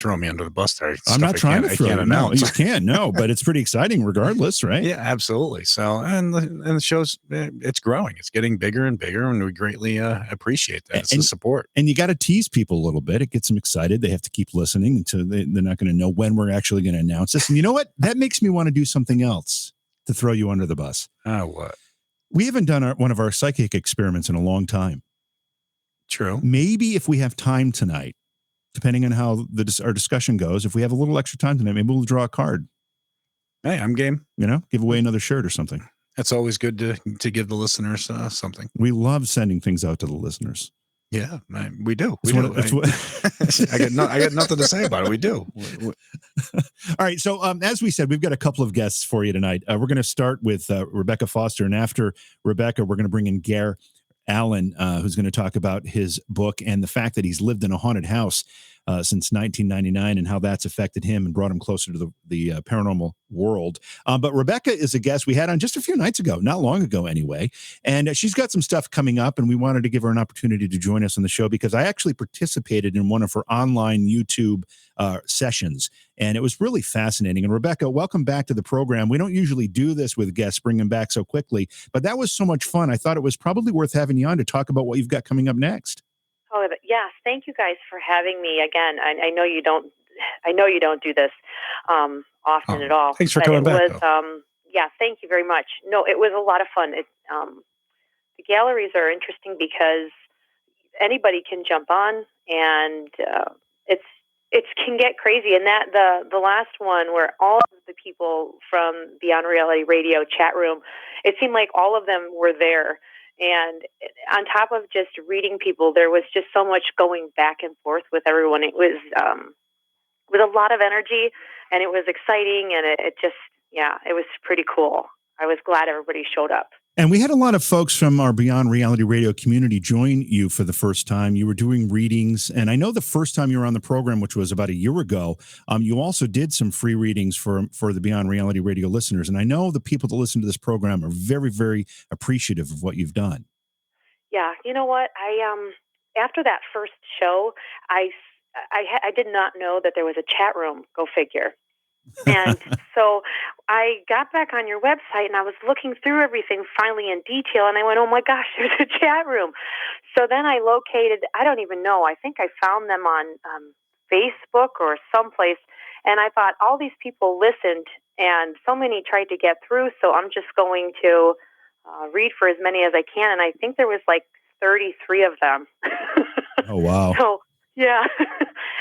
throw me under the bus there. I'm not trying to throw you. No, you can't. No, but it's pretty exciting regardless, right? Yeah, absolutely. So, and the show's, it's growing. It's getting bigger and bigger, and we greatly appreciate that. It's the support. And you got to tease people a little bit. It gets them excited. They have to keep listening until they're not going to know when we're actually going to announce this. And you know what? That makes me want to do something else to throw you under the bus. What? We haven't done one of our psychic experiments in a long time. True. Maybe if we have time tonight, depending on how our discussion goes, if we have a little extra time tonight, maybe we'll draw a card. Hey, I'm game. Give away another shirt or something. That's always good to give the listeners something. We love sending things out to the listeners. Yeah, we do. I got nothing to say about it. We do. All right. So as we said, we've got a couple of guests for you tonight. We're going to start with Rebecca Foster. And after Rebecca, we're going to bring in Gare Allen, who's going to talk about his book and the fact that he's lived in a haunted house since 1999 and how that's affected him and brought him closer to the paranormal world. But Rebecca is a guest we had on just a few nights ago, not long ago anyway. And she's got some stuff coming up, and we wanted to give her an opportunity to join us on the show because I actually participated in one of her online YouTube sessions, and it was really fascinating. And Rebecca, welcome back to the program. We don't usually do this with guests, bring them back so quickly, but that was so much fun. I thought it was probably worth having you on to talk about what you've got coming up next. Oh, yes. Thank you guys for having me again. I know you don't do this often at all. Thanks for coming back. Yeah, thank you very much. No, it was a lot of fun. The galleries are interesting because anybody can jump on, and it can get crazy. And that the last one where all of the people from Beyond Reality Radio chat room, it seemed like all of them were there. And on top of just reading people, there was just so much going back and forth with everyone. It was with a lot of energy, and it was exciting, and it was pretty cool. I was glad everybody showed up. And we had a lot of folks from our Beyond Reality Radio community join you for the first time. You were doing readings, and I know the first time you were on the program, which was about a year ago, you also did some free readings for the Beyond Reality Radio listeners. And I know the people that listen to this program are very, very appreciative of what you've done. Yeah, you know what? After that first show, I did not know that there was a chat room. Go figure. And so I got back on your website, and I was looking through everything finally in detail, and I went, oh my gosh, there's a chat room. So then I located, I don't even know, I think I found them on Facebook or someplace, and I thought all these people listened, and so many tried to get through, so I'm just going to read for as many as I can, and I think there was like 33 of them. Oh, wow. So yeah,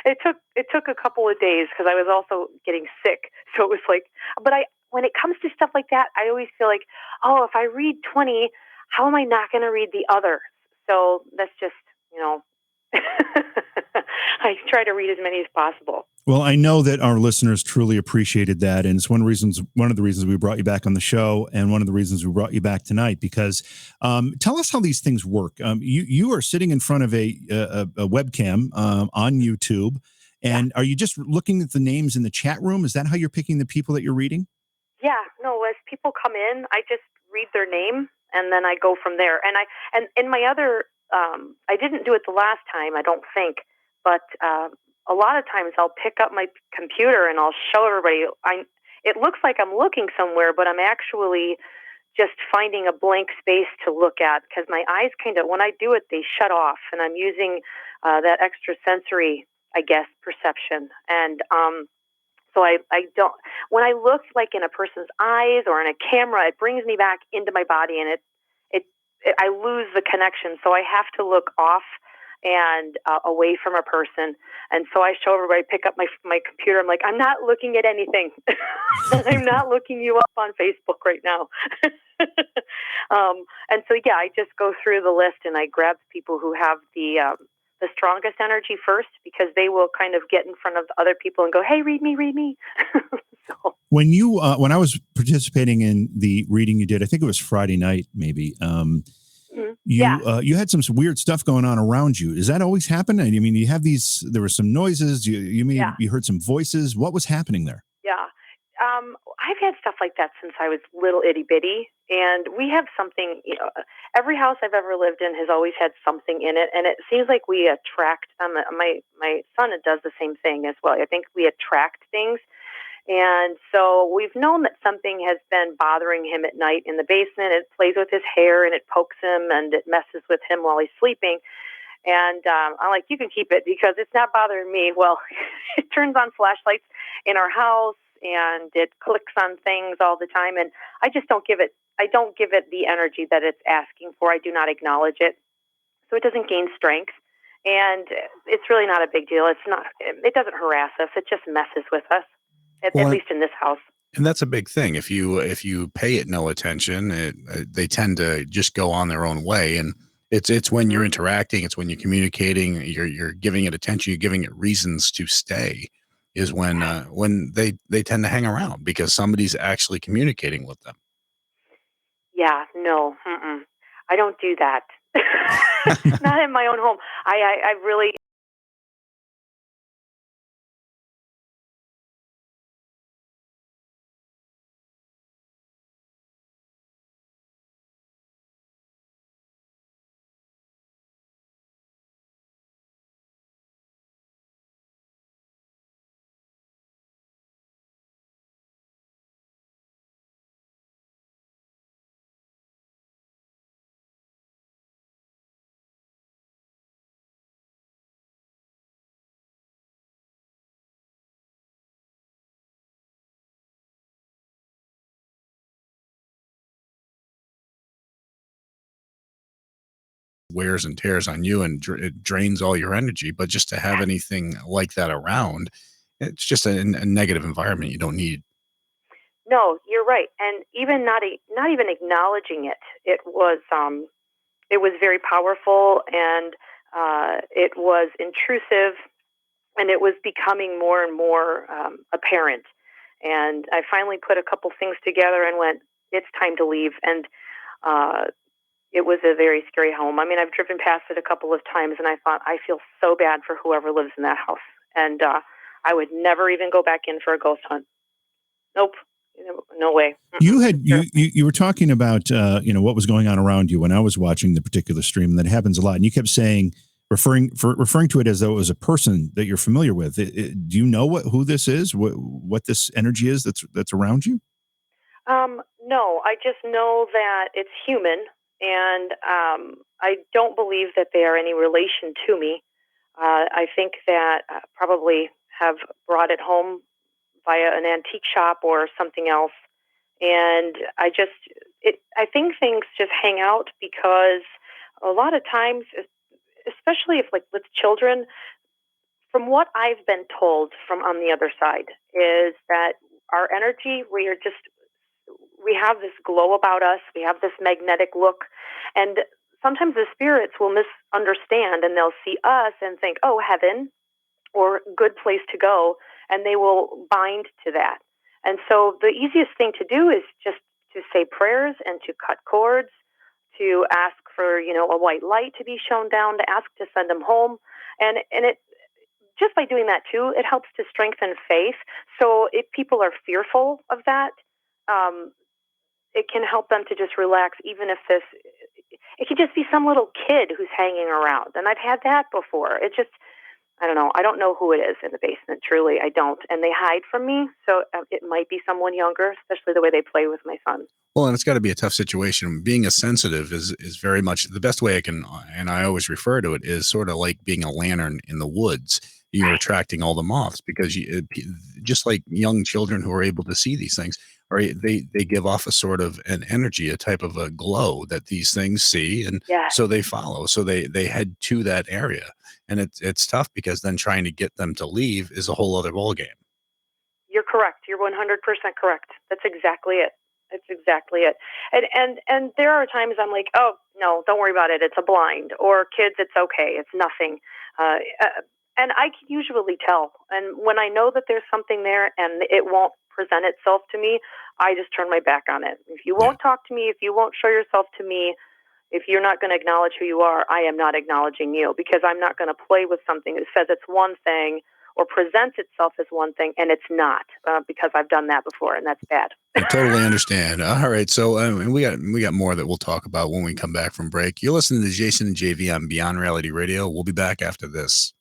it took a couple of days because I was also getting sick. So it was like, but when it comes to stuff like that, I always feel like, oh, if I read 20, how am I not going to read the others? So that's just, I try to read as many as possible. Well, I know that our listeners truly appreciated that. And it's one of the reasons we brought you back on the show, and one of the reasons we brought you back tonight, because tell us how these things work. You are sitting in front of a webcam on YouTube, and are you just looking at the names in the chat room? Is that how you're picking the people that you're reading? Yeah, no, as people come in, I just read their name, and then I go from there. And in my other, I didn't do it the last time, I don't think, but a lot of times I'll pick up my computer and I'll show everybody. It looks like I'm looking somewhere, but I'm actually just finding a blank space to look at, because my eyes when I do it, they shut off, and I'm using that extra sensory, I guess, perception. And so I don't, when I look like in a person's eyes or in a camera, it brings me back into my body, and I lose the connection. So I have to look off and away from a person. And so I show everybody, pick up my computer. I'm like, I'm not looking at anything. I'm not looking you up on Facebook right now. And so, yeah, I just go through the list, and I grab people who have the strongest energy first, because they will kind of get in front of other people and go, hey, read me. So. When I was participating in the reading you did, I think it was Friday night, maybe, you had some weird stuff going on around you. Does that always happen? I mean, you have there were some noises, you heard some voices. What was happening there? Yeah. I've had stuff like that since I was little itty bitty, and we have something. Every house I've ever lived in has always had something in it, and it seems like we attract. My son does the same thing as well. I think we attract things, and so we've known that something has been bothering him at night in the basement. It plays with his hair and it pokes him and it messes with him while he's sleeping. And I'm like, you can keep it because it's not bothering me. Well, it turns on flashlights in our house and it clicks on things all the time. And I just don't give it, I don't give it the energy that it's asking for. I do not acknowledge it. So it doesn't gain strength. And it's really not a big deal. It's not, it doesn't harass us. It just messes with us, at Well, least in this house. and that's a big thing. If you pay it no attention, they tend to just go on their own way. And it's when you're Mhm. interacting, it's when you're communicating, you're giving it attention, you're giving it reasons to stay. Is when they tend to hang around because somebody's actually communicating with them. Yeah, no, mm-mm. I don't do that. Not in my own home. I really, Wears and tears on you and it drains all your energy. But just to have anything like that around, it's just a negative environment you don't need. no, you're right. And even not even acknowledging it, it was very powerful and it was intrusive and it was becoming more and more apparent. And I finally put a couple things together and went, it's time to leave. And uh, it was a very scary home. I mean, I've driven past it a couple of times, and I thought, I feel so bad for whoever lives in that house. And I would never even go back in for a ghost hunt. Nope, no way. You Mm-mm. had you were talking about what was going on around you when I was watching the particular stream, and that happens a lot. And you kept saying referring to it as though it was a person that you're familiar with. Do you know who this is? What this energy is that's around you? No, I just know that it's human, and I don't believe that they are any relation to me. I think that probably have brought it home via an antique shop or something else. And I think things just hang out because a lot of times, especially if like with children, from what I've been told from on the other side, is that our energy, we have this glow about us, we have this magnetic look, and sometimes the spirits will misunderstand and they'll see us and think, oh, heaven or good place to go, and they will bind to that. And so the easiest thing to do is just to say prayers and to cut cords, to ask for, a white light to be shown down, to ask to send them home. And it just by doing that too, it helps to strengthen faith. So if people are fearful of that, um, it can help them to just relax, even if it could just be some little kid who's hanging around. And I've had that before. I don't know. I don't know who it is in the basement. Truly, I don't. And they hide from me. So it might be someone younger, especially the way they play with my son. Well, and it's got to be a tough situation. Being a sensitive is very much the best way I can, and I always refer to it is sort of like being a lantern in the woods. You're Right. attracting all the moths because just like young children who are able to see these things, right? They give off a sort of an energy, a type of a glow that these things see, and Yes. so they follow. So they head to that area, and it's tough because then trying to get them to leave is a whole other ballgame. You're correct. You're 100% correct. That's exactly it. That's exactly it. And there are times I'm like, oh no, don't worry about it. It's a blind. Or kids, it's okay. It's nothing. And I can usually tell. And when I know that there's something there and it won't present itself to me, I just turn my back on it. If you Yeah. won't talk to me, if you won't show yourself to me, if you're not going to acknowledge who you are, I am not acknowledging you because I'm not going to play with something that says it's one thing or presents itself as one thing and it's not, because I've done that before and that's bad. I totally understand. All right, so and we got more that we'll talk about when we come back from break. You're listening to Jason and JV on Beyond Reality Radio. We'll be back after this.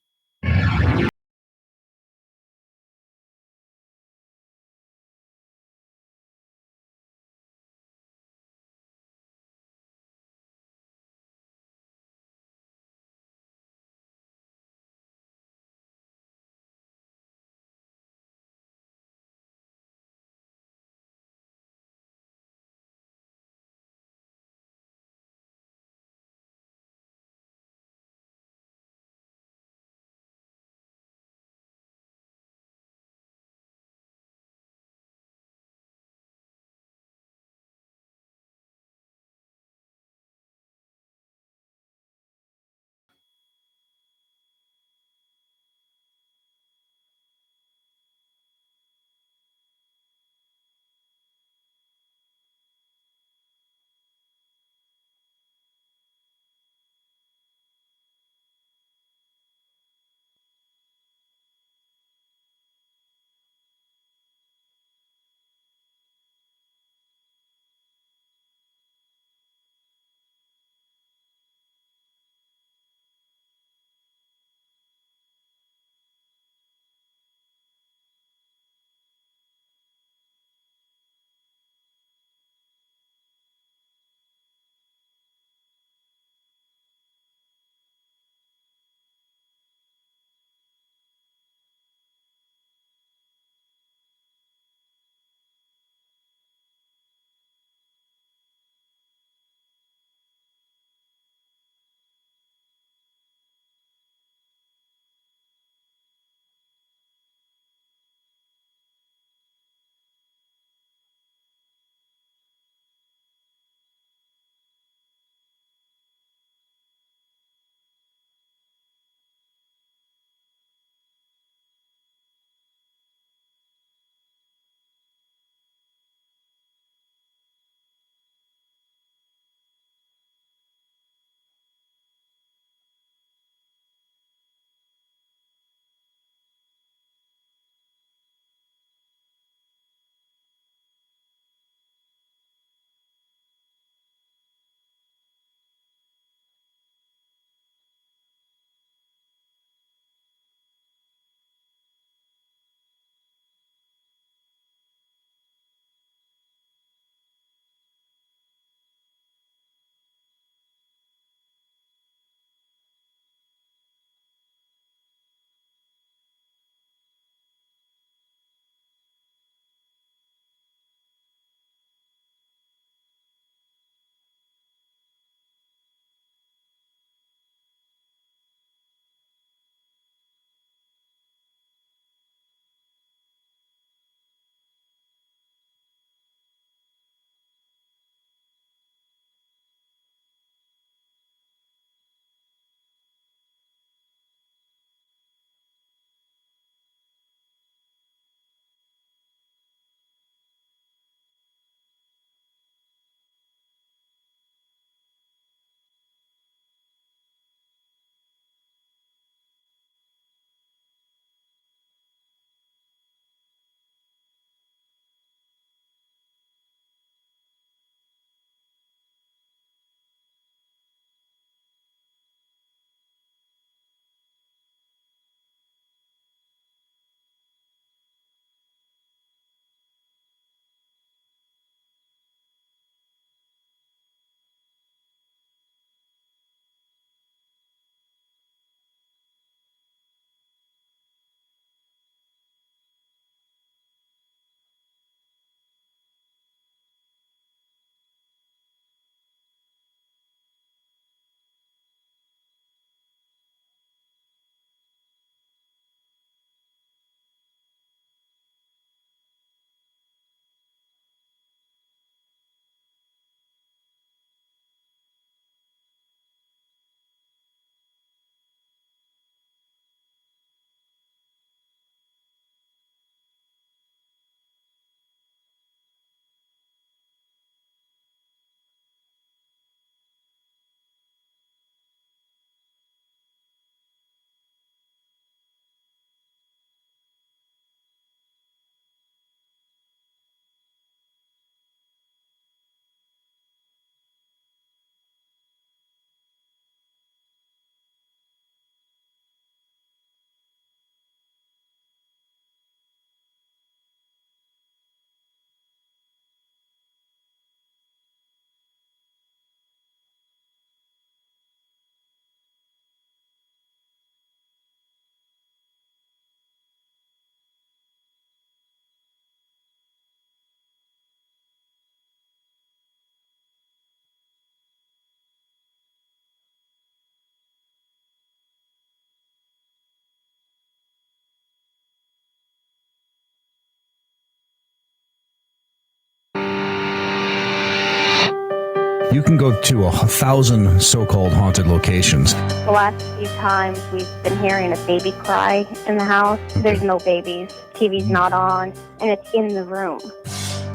You can go to 1,000 so-called haunted locations. The last few times we've been hearing a baby cry in the house. There's no babies. TV's not on, and it's in the room.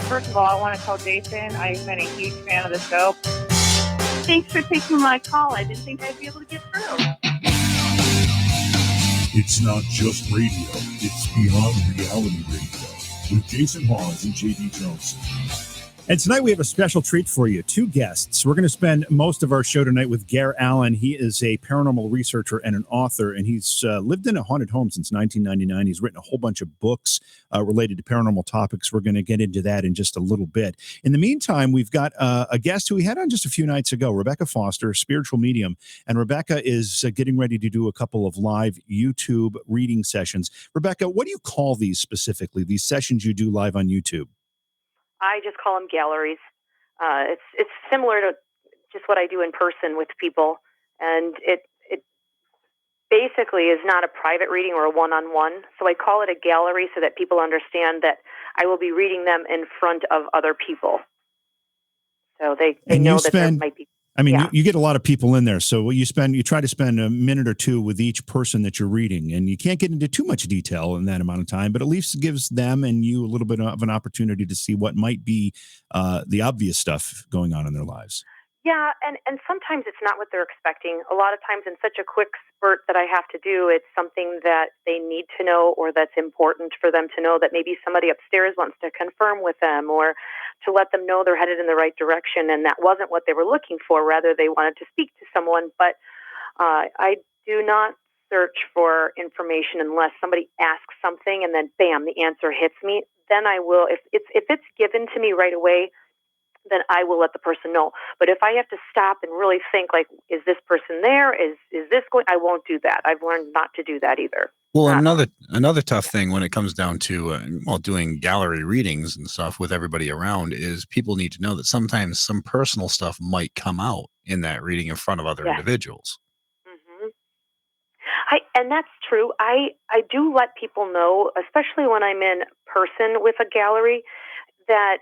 First of all, I want to tell Jason I've been a huge fan of the show. Thanks for taking my call. I didn't think I'd be able to get through. It's not just radio. It's beyond reality radio with Jason Hawes and J.D. Johnson. And tonight we have a special treat for you. 2 guests. We're going to spend most of our show tonight with Gare Allen. He is a paranormal researcher and an author, and he's lived in a haunted home since 1999. He's written a whole bunch of books related to paranormal topics. We're going to get into that in just a little bit. In the meantime, we've got a guest who we had on just a few nights ago, Rebecca Foster, spiritual medium. And Rebecca is getting ready to do a couple of live YouTube reading sessions. Rebecca, what do you call these specifically, these sessions you do live on YouTube? I just call them galleries. It's similar to just what I do in person with people, and it basically is not a private reading or a one-on-one. So I call it a gallery so that people understand that I will be reading them in front of other people. So they know that there might be. I mean, you get a lot of people in there. So you try to spend a minute or two with each person that you're reading, and you can't get into too much detail in that amount of time, but at least gives them and you a little bit of an opportunity to see what might be the obvious stuff going on in their lives. Yeah, and sometimes it's not what they're expecting. A lot of times in such a quick spurt that I have to do, it's something that they need to know or that's important for them to know, that maybe somebody upstairs wants to confirm with them or to let them know they're headed in the right direction, and that wasn't what they were looking for. Rather, they wanted to speak to someone. But I do not search for information unless somebody asks something and then, bam, the answer hits me. Then I will, if it's given to me right away, then I will let the person know. But if I have to stop and really think, like, is this person there? Is this going? I won't do that. I've learned not to do that either. Well, another tough thing when it comes down to doing gallery readings and stuff with everybody around is people need to know that sometimes some personal stuff might come out in that reading in front of other individuals. Mm-hmm. And that's true. I do let people know, especially when I'm in person with a gallery, that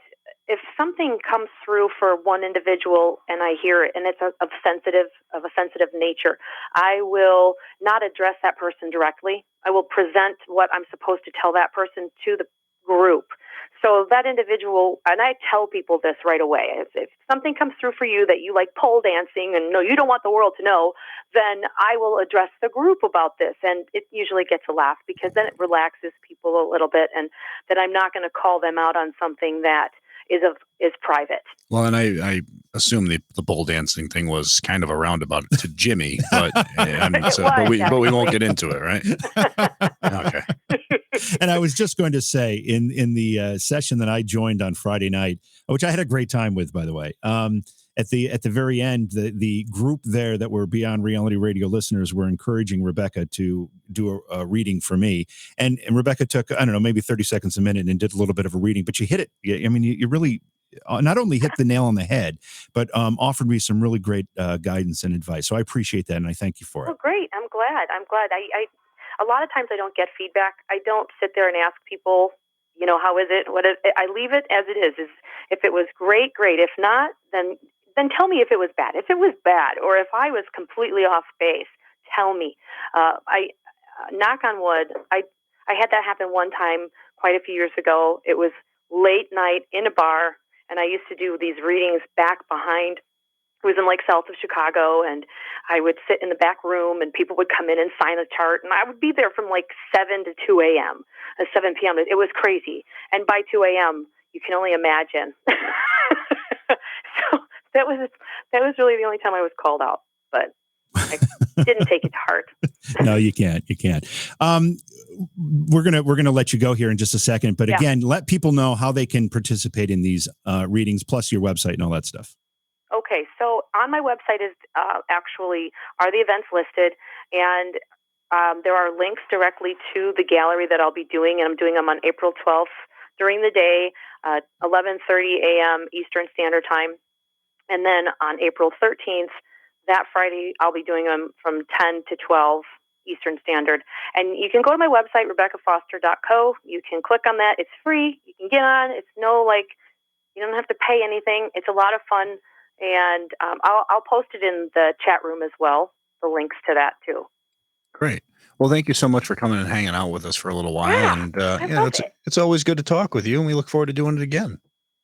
if something comes through for one individual and I hear it and it's of a sensitive nature, I will not address that person directly. I will present what I'm supposed to tell that person to the group. So that individual, and I tell people this right away, if something comes through for you that you like pole dancing and no, you don't want the world to know, then I will address the group about this. And it usually gets a laugh because then it relaxes people a little bit, and that I'm not going to call them out on something that is private. Well, and I assume the pole dancing thing was kind of a roundabout to Jimmy, but but we won't get into it, right? Okay. And I was just going to say in the session that I joined on Friday night, which I had a great time with, by the way. At the very end, the group there that were Beyond Reality Radio listeners were encouraging Rebecca to do a reading for me. And Rebecca took, I don't know, maybe 30 seconds a minute and did a little bit of a reading, but you hit it. I mean, you really not only hit the nail on the head, but offered me some really great guidance and advice. So I appreciate that, and I thank you for it. Oh, great. I'm glad. I a lot of times I don't get feedback. I don't sit there and ask people, how is it? What is it? I leave it as it is. If it was great, great. If not, then tell me if it was bad. If it was bad, or if I was completely off base, tell me. I knock on wood. I had that happen one time quite a few years ago. It was late night in a bar, and I used to do these readings back behind. It was in south of Chicago, and I would sit in the back room, and people would come in and sign a chart, and I would be there from 7 to 2 a.m. 7 p.m. It was crazy, and by 2 a.m. you can only imagine. So that was really the only time I was called out, but I didn't take it to heart. No, you can't. You can't. We're gonna let you go here in just a second, but again, let people know how they can participate in these readings, plus your website and all that stuff. Okay, so on my website is actually are the events listed, and there are links directly to the gallery that I'll be doing, and I'm doing them on April 12th during the day, 11:30 a.m. Eastern Standard Time, and then on April 13th, that Friday, I'll be doing them from 10 to 12 Eastern Standard. And you can go to my website, RebeccaFoster.co. You can click on that. It's free. You can get on. It's you don't have to pay anything. It's a lot of fun. and I'll post it in the chat room as well. The links to that too. Great. Well, thank you so much for coming and hanging out with us for a little while. Yeah, And I love it. it's always good to talk with you, and we look forward to doing it again.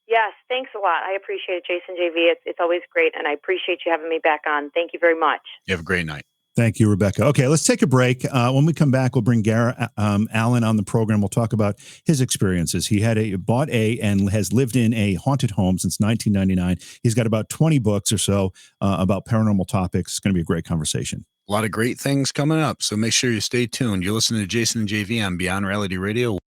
Yes, thanks a lot. I appreciate it, Jason JV. It's always great, and I appreciate you having me back on. Thank you very much. You have a great night. Thank you, Rebecca. Okay, let's take a break. When we come back, we'll bring Gare Allen on the program. We'll talk about his experiences. He bought and has lived in a haunted home since 1999. He's got about 20 books or so about paranormal topics. It's going to be a great conversation. A lot of great things coming up, so make sure you stay tuned. You're listening to Jason and JV on Beyond Reality Radio.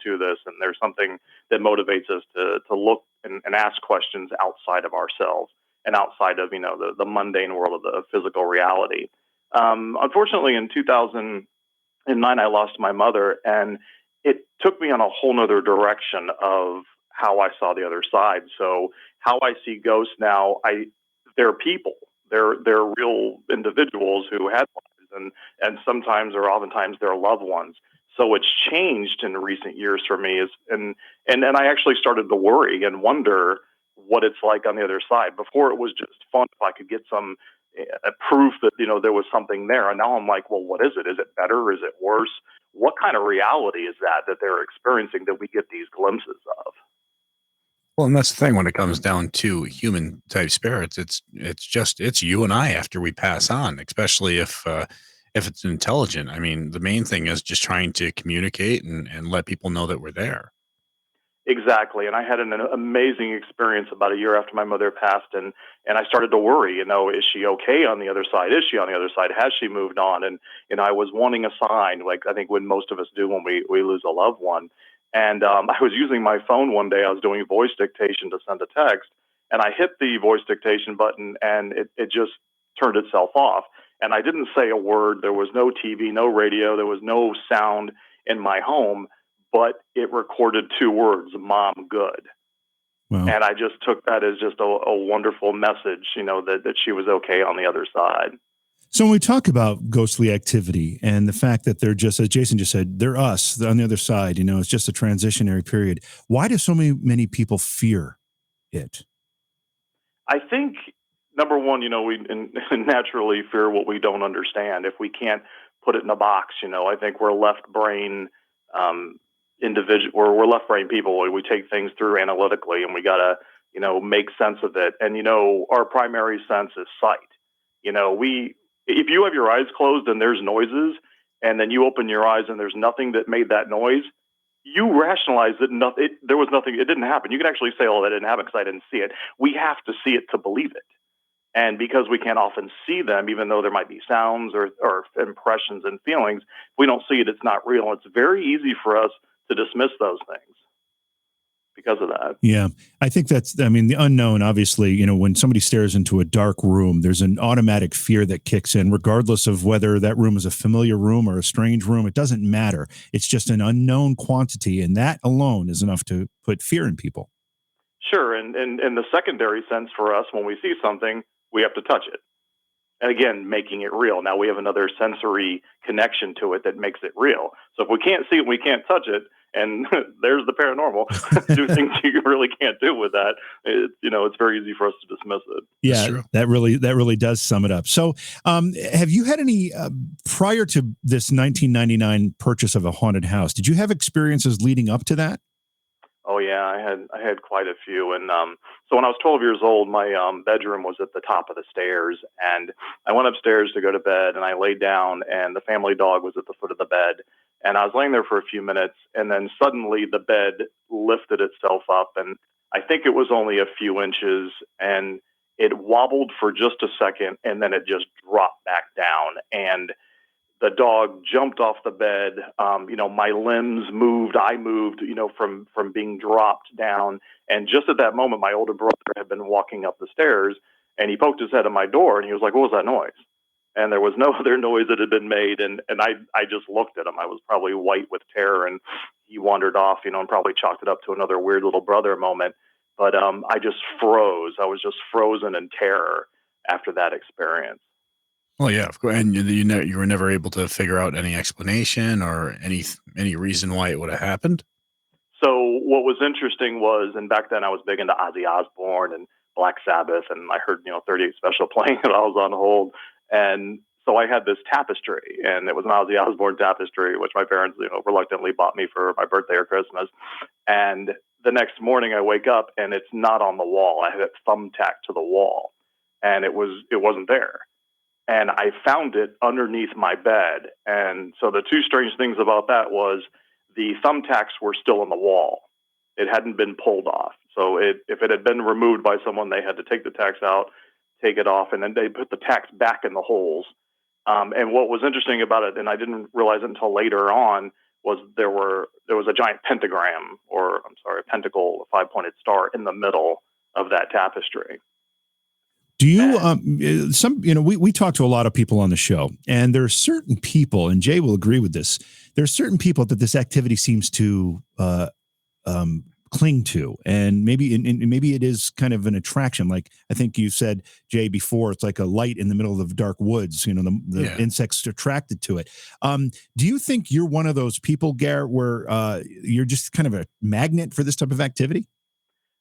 to this, and there's something that motivates us to look and ask questions outside of ourselves and outside of the mundane world of the physical reality. Unfortunately, in 2009, I lost my mother, and it took me on a whole nother direction of how I saw the other side. So how I see ghosts now, they're people. They're real individuals who had lives, and sometimes or oftentimes they're loved ones. So it's changed in recent years for me, and I actually started to worry and wonder what it's like on the other side. Before, it was just fun if I could get some proof that there was something there, and now I'm like, well, what is it? Is it better? Is it worse? What kind of reality is that they're experiencing that we get these glimpses of? Well, and that's the thing when it comes down to human type spirits, it's you and I after we pass on, especially if it's intelligent. I mean, the main thing is just trying to communicate and let people know that we're there. Exactly. And I had an amazing experience about a year after my mother passed, and I started to worry, is she okay on the other side? Is she on the other side? Has she moved on? And I was wanting a sign, like I think when most of us do when we lose a loved one. And I was using my phone one day. I was doing voice dictation to send a text, and I hit the voice dictation button, and it just turned itself off. And I didn't say a word. There was no TV, no radio. There was no sound in my home, but it recorded two words: "Mom, good." Wow. And I just took that as just a wonderful message, that she was okay on the other side. So when we talk about ghostly activity and the fact that they're just, as Jason just said, they're us on the other side, it's just a transitionary period. Why do so many people fear it? I think number one, we naturally fear what we don't understand. If we can't put it in a box, I think we're left brain individual, or we're left brain people. We take things through analytically, and we gotta make sense of it. And our primary sense is sight. If you have your eyes closed and there's noises, and then you open your eyes and there's nothing that made that noise, you rationalize that there was nothing. It didn't happen. You can actually say, "Oh, that didn't happen because I didn't see it." We have to see it to believe it. And because we can't often see them, even though there might be sounds or impressions and feelings, if we don't see it, it's not real. It's very easy for us to dismiss those things because of that. Yeah, I think the unknown, obviously, when somebody stares into a dark room, there's an automatic fear that kicks in, regardless of whether that room is a familiar room or a strange room. It doesn't matter. It's just an unknown quantity, and that alone is enough to put fear in people. Sure. And the secondary sense for us, when we see something, we have to touch it. And again, making it real. Now we have another sensory connection to it that makes it real. So if we can't see it, we can't touch it. And there's the paranormal. Do things you really can't do with that. It's very easy for us to dismiss it. Yeah, that really does sum it up. So, have you had any prior to this 1999 purchase of a haunted house? Did you have experiences leading up to that? Oh yeah, I had quite a few, and so when I was 12 years old, my bedroom was at the top of the stairs, and I went upstairs to go to bed, and I laid down, and the family dog was at the foot of the bed, and I was laying there for a few minutes, and then suddenly the bed lifted itself up, and I think it was only a few inches, and it wobbled for just a second, and then it just dropped back down, and the dog jumped off the bed. My limbs moved. I moved, from being dropped down. And just at that moment, my older brother had been walking up the stairs, and he poked his head at my door, and he was like, "What was that noise?" And there was no other noise that had been made. And I just looked at him. I was probably white with terror, and he wandered off, and probably chalked it up to another weird little brother moment. But I just froze. I was just frozen in terror after that experience. Well, yeah, of course, and you were never able to figure out any explanation or any reason why it would have happened. So what was interesting was, and back then I was big into Ozzy Osbourne and Black Sabbath, and I heard 38 Special playing when I was on hold, and so I had this tapestry, and it was an Ozzy Osbourne tapestry, which my parents reluctantly bought me for my birthday or Christmas. And the next morning I wake up and it's not on the wall. I had it thumbtacked to the wall, and it wasn't there. And I found it underneath my bed. And so the two strange things about that was the thumbtacks were still on the wall. It hadn't been pulled off. So if it had been removed by someone, they had to take the tacks out, take it off, and then they put the tacks back in the holes. And what was interesting about it, and I didn't realize it until later on, was there was a giant pentagram, or I'm sorry, a pentacle, a 5-pointed star in the middle of that tapestry. Do you we talk to a lot of people on the show, and there are certain people, and Jay will agree with this. There are certain people that this activity seems to cling to, and maybe it is kind of an attraction. Like I think you said, Jay, before, it's like a light in the middle of the dark woods. The insects are attracted to it. Do you think you're one of those people, Gare, where you're just kind of a magnet for this type of activity?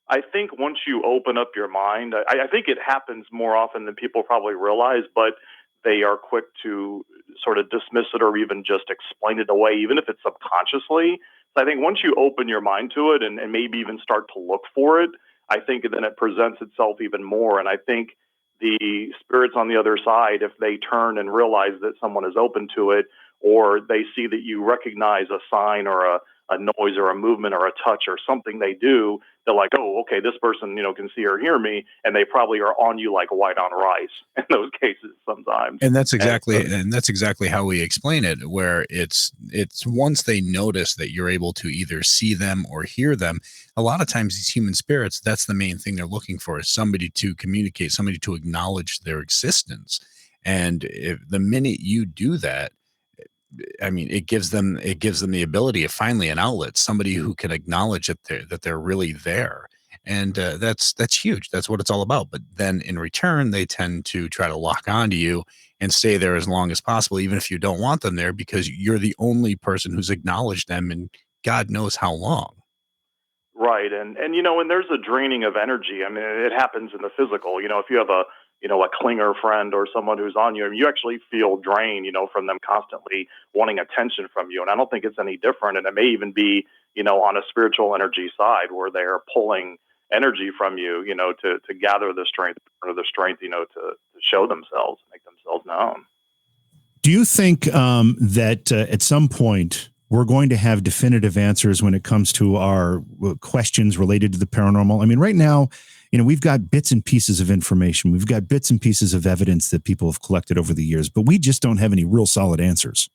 I think once you open up your mind, I think it happens more often than people probably realize, but they are quick to sort of dismiss it or even just explain it away, even if it's subconsciously. So I think once you open your mind to it and maybe even start to look for it, I think then it presents itself even more. And I think the spirits on the other side, if they turn and realize that someone is open to it, or they see that you recognize a sign or a noise or a movement or a touch or something they do, they're like, oh, okay, this person, can see or hear me, and they probably are on you like white on rice in those cases sometimes. And that's exactly how we explain it, where it's once they notice that you're able to either see them or hear them. A lot of times these human spirits, that's the main thing they're looking for, is somebody to communicate, somebody to acknowledge their existence. And if the minute you do that, I mean, it gives them the ability of finally an outlet, somebody who can acknowledge that they're really there. And that's huge. That's what it's all about. But then in return, they tend to try to lock onto you and stay there as long as possible, even if you don't want them there, because you're the only person who's acknowledged them in God knows how long. Right. And there's a draining of energy. I mean, it happens in the physical. If you have a clinger friend or someone who's on you, you actually feel drained, from them constantly wanting attention from you. And I don't think it's any different. And it may even be, on a spiritual energy side, where they're pulling energy from you, to gather the strength, to show themselves, make themselves known. Do you think that at some point we're going to have definitive answers when it comes to our questions related to the paranormal? I mean, right now, we've got bits and pieces of information. We've got bits and pieces of evidence that people have collected over the years, but we just don't have any real solid answers.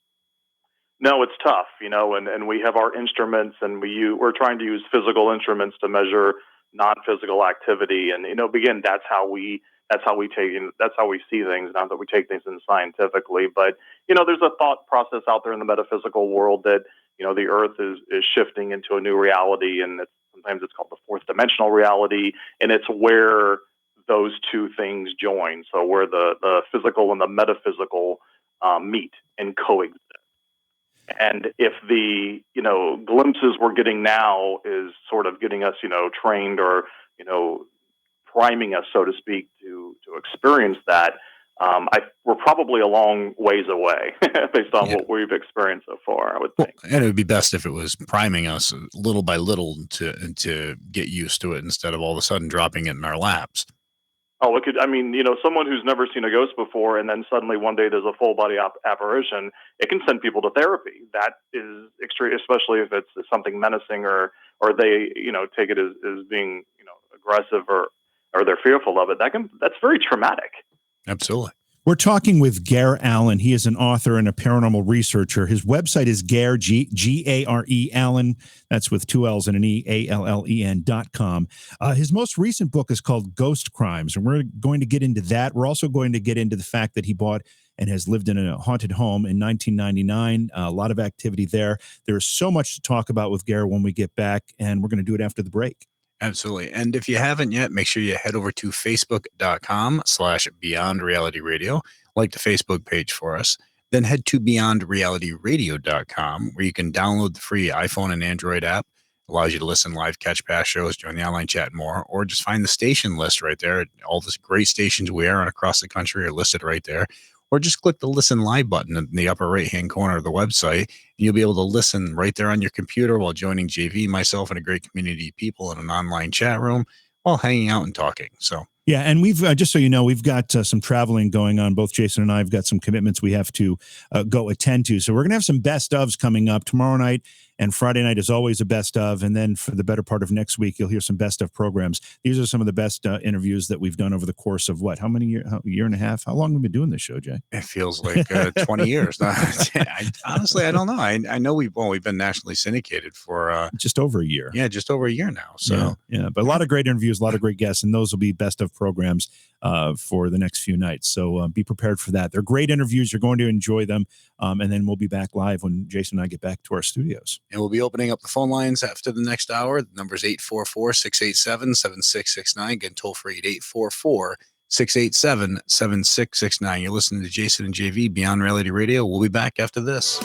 No, it's tough, and we have our instruments, and we're trying to use physical instruments to measure non-physical activity. And, again, that's how we see things, not that we take things in scientifically. But, there's a thought process out there in the metaphysical world that, the earth is shifting into a new reality, and sometimes it's called the fourth dimensional reality. And it's where those two things join. So where the physical and the metaphysical meet and coexist. And if the, glimpses we're getting now is sort of getting us, trained or, priming us, so to speak, to experience that, we're probably a long ways away based on what we've experienced so far, I would think. Well, and it would be best if it was priming us little by little to get used to it instead of all of a sudden dropping it in our laps. Oh, someone who's never seen a ghost before, and then suddenly one day there's a full body apparition, it can send people to therapy. That is extreme, especially if it's something menacing or they, take it as being, aggressive or they're fearful of it. That's very traumatic. Absolutely. We're talking with Gare Allen. He is an author and a paranormal researcher. His website is Gare, Gare Allen. That's with 2 L's and an E, ALLEN.com. His most recent book is called Ghost Crimes, and we're going to get into that. We're also going to get into the fact that he bought and has lived in a haunted home in 1999. A lot of activity there. There's so much to talk about with Gare when we get back, and we're going to do it after the break. Absolutely. And if you haven't yet, make sure you head over to facebook.com/Beyond Reality Radio, like the Facebook page for us. Then head to beyondrealityradio.com, where you can download the free iPhone and Android app. Allows you to listen live, catch past shows, join the online chat, and more, or just find the station list right there. All the great stations we are on across the country are listed right there. Or just click the listen live button in the upper right-hand corner of the website, and you'll be able to listen right there on your computer while joining JV, myself, and a great community of people in an online chat room while hanging out and talking. So, yeah, and we've just so you know, we've got some traveling going on. Both Jason and I have got some commitments we have to go attend to. So we're going to have some best ofs coming up tomorrow night And Friday night is always a best of. And then for the better part of next week, you'll hear some best of programs. These are some of the best interviews that we've done over the course of what? How many year and a half? How long have we been doing this show, Jay? It feels like 20 years. Honestly, I don't know. I know we've been nationally syndicated for just over a year. Yeah, just over a year now. So yeah. But a lot of great interviews, a lot of great guests, and those will be best of programs for the next few nights. So be prepared for that. They're great interviews. You're going to enjoy them. And then we'll be back live when Jason and I get back to our studios. And we'll be opening up the phone lines after the next hour. The number is 844-687-7669. Again, toll free at 844-687-7669. You're listening to Jason and JV Beyond Reality Radio. We'll be back after this.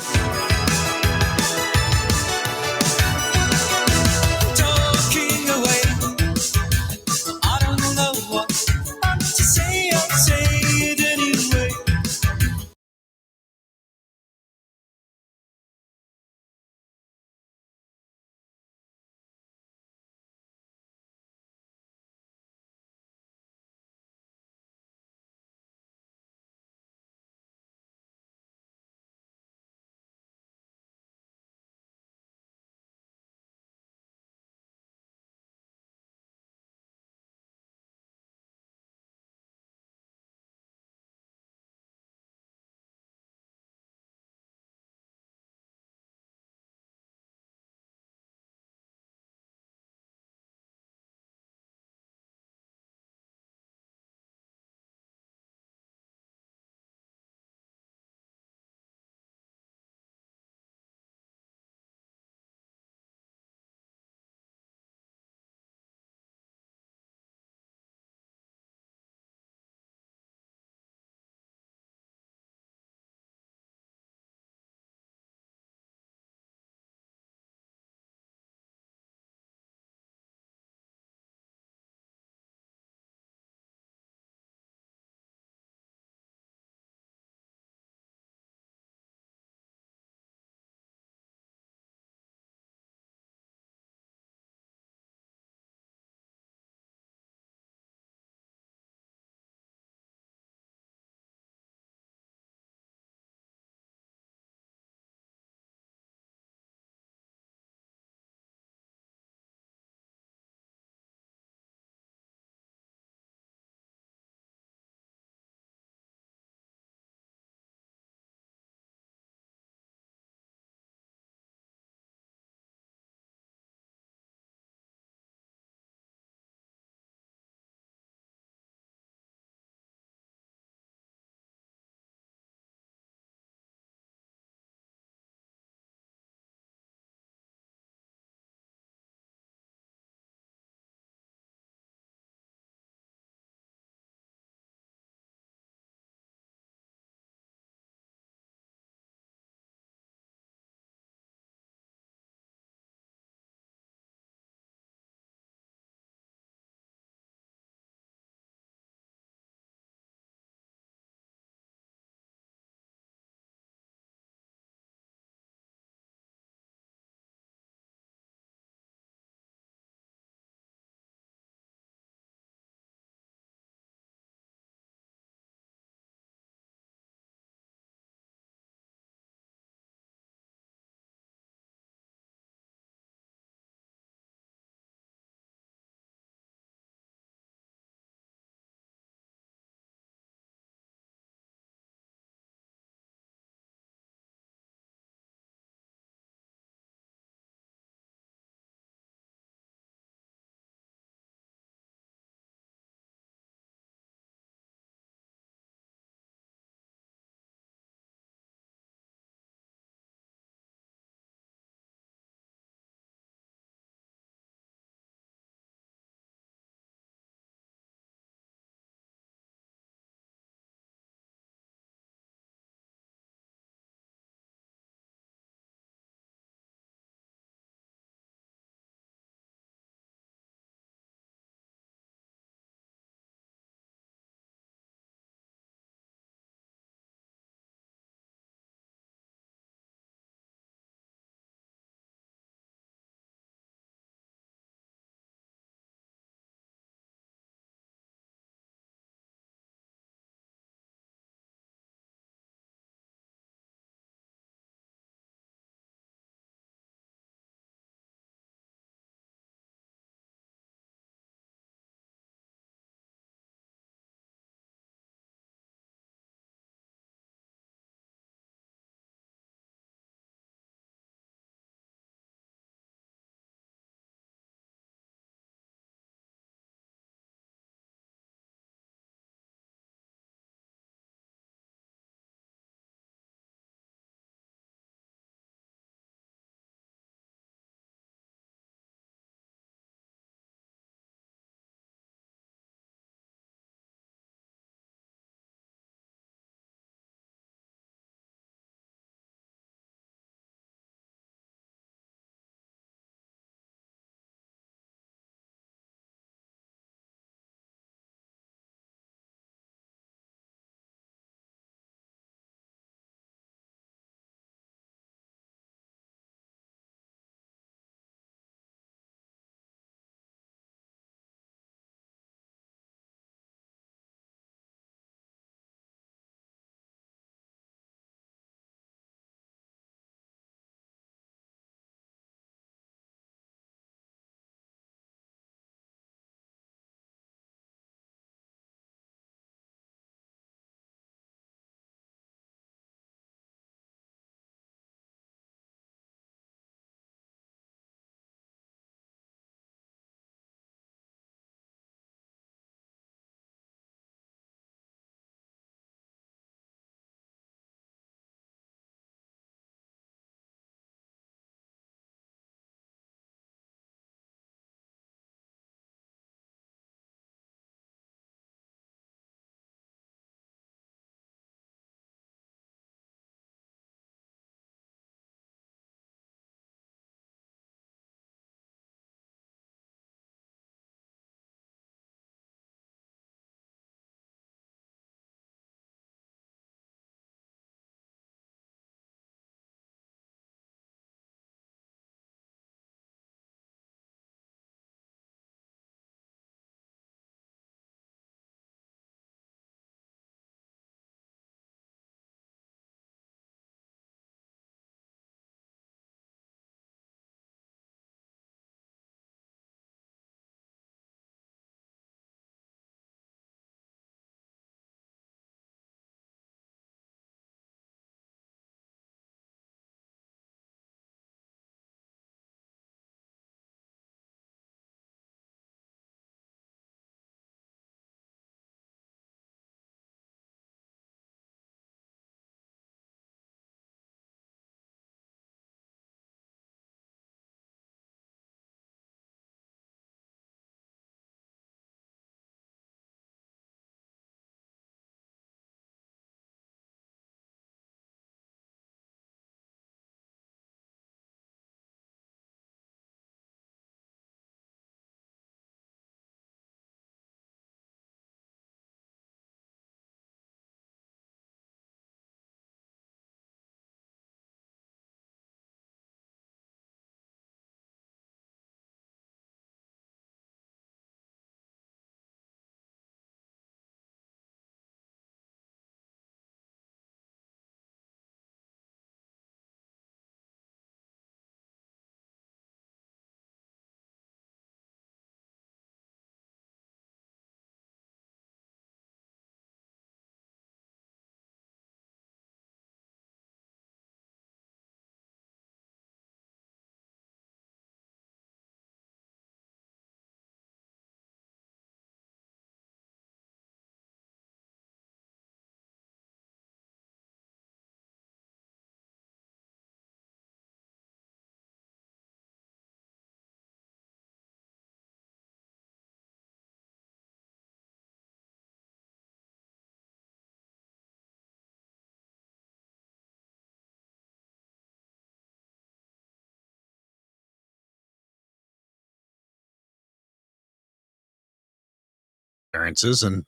experiences and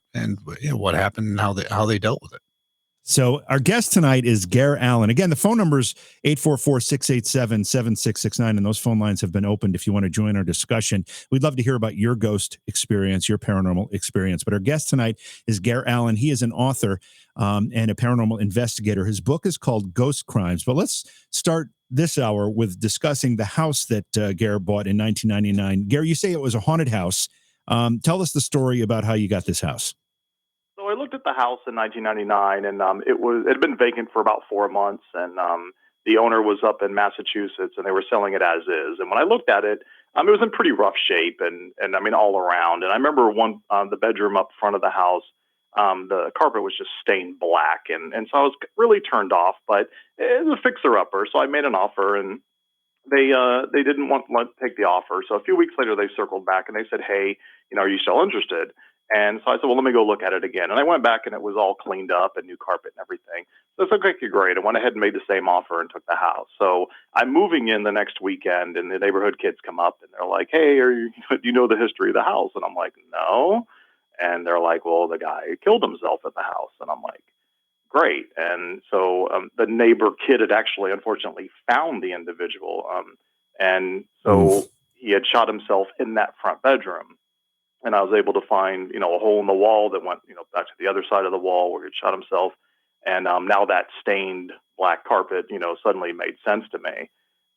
what happened and how they dealt with it. So our guest tonight is Gare Allen. Again, the phone number is 844-687-7669, and those phone lines have been opened if you want to join our discussion. We'd love to hear about your ghost experience, your paranormal experience. But our guest tonight is Gare Allen. He is an author and a paranormal investigator. His book is called Ghost Crimes. But let's start this hour with discussing the house that Gare bought in 1999. Gare, you say it was a haunted house. Tell us the story about how you got this house. So I looked at the house in 1999, and it had been vacant for about 4 months, and the owner was up in Massachusetts, and they were selling it as is. And when I looked at it, it was in pretty rough shape, and I mean all around. And I remember the bedroom up front of the house, the carpet was just stained black, and so I was really turned off. But it was a fixer-upper, so I made an offer, and they didn't want to take the offer. So a few weeks later, they circled back and they said, "Hey, are you still interested?" And so I said, "Well, let me go look at it again." And I went back and it was all cleaned up and new carpet and everything. So it's okay, great. I went ahead and made the same offer and took the house. So I'm moving in the next weekend, and the neighborhood kids come up and they're like, "Hey, do you know the history of the house?" And I'm like, "No." And they're like, "Well, the guy killed himself at the house." And I'm like, "Great." And so the neighbor kid had actually, unfortunately, found the individual. And so he had shot himself in that front bedroom. And I was able to find, a hole in the wall that went, back to the other side of the wall where he shot himself. And now that stained black carpet, suddenly made sense to me.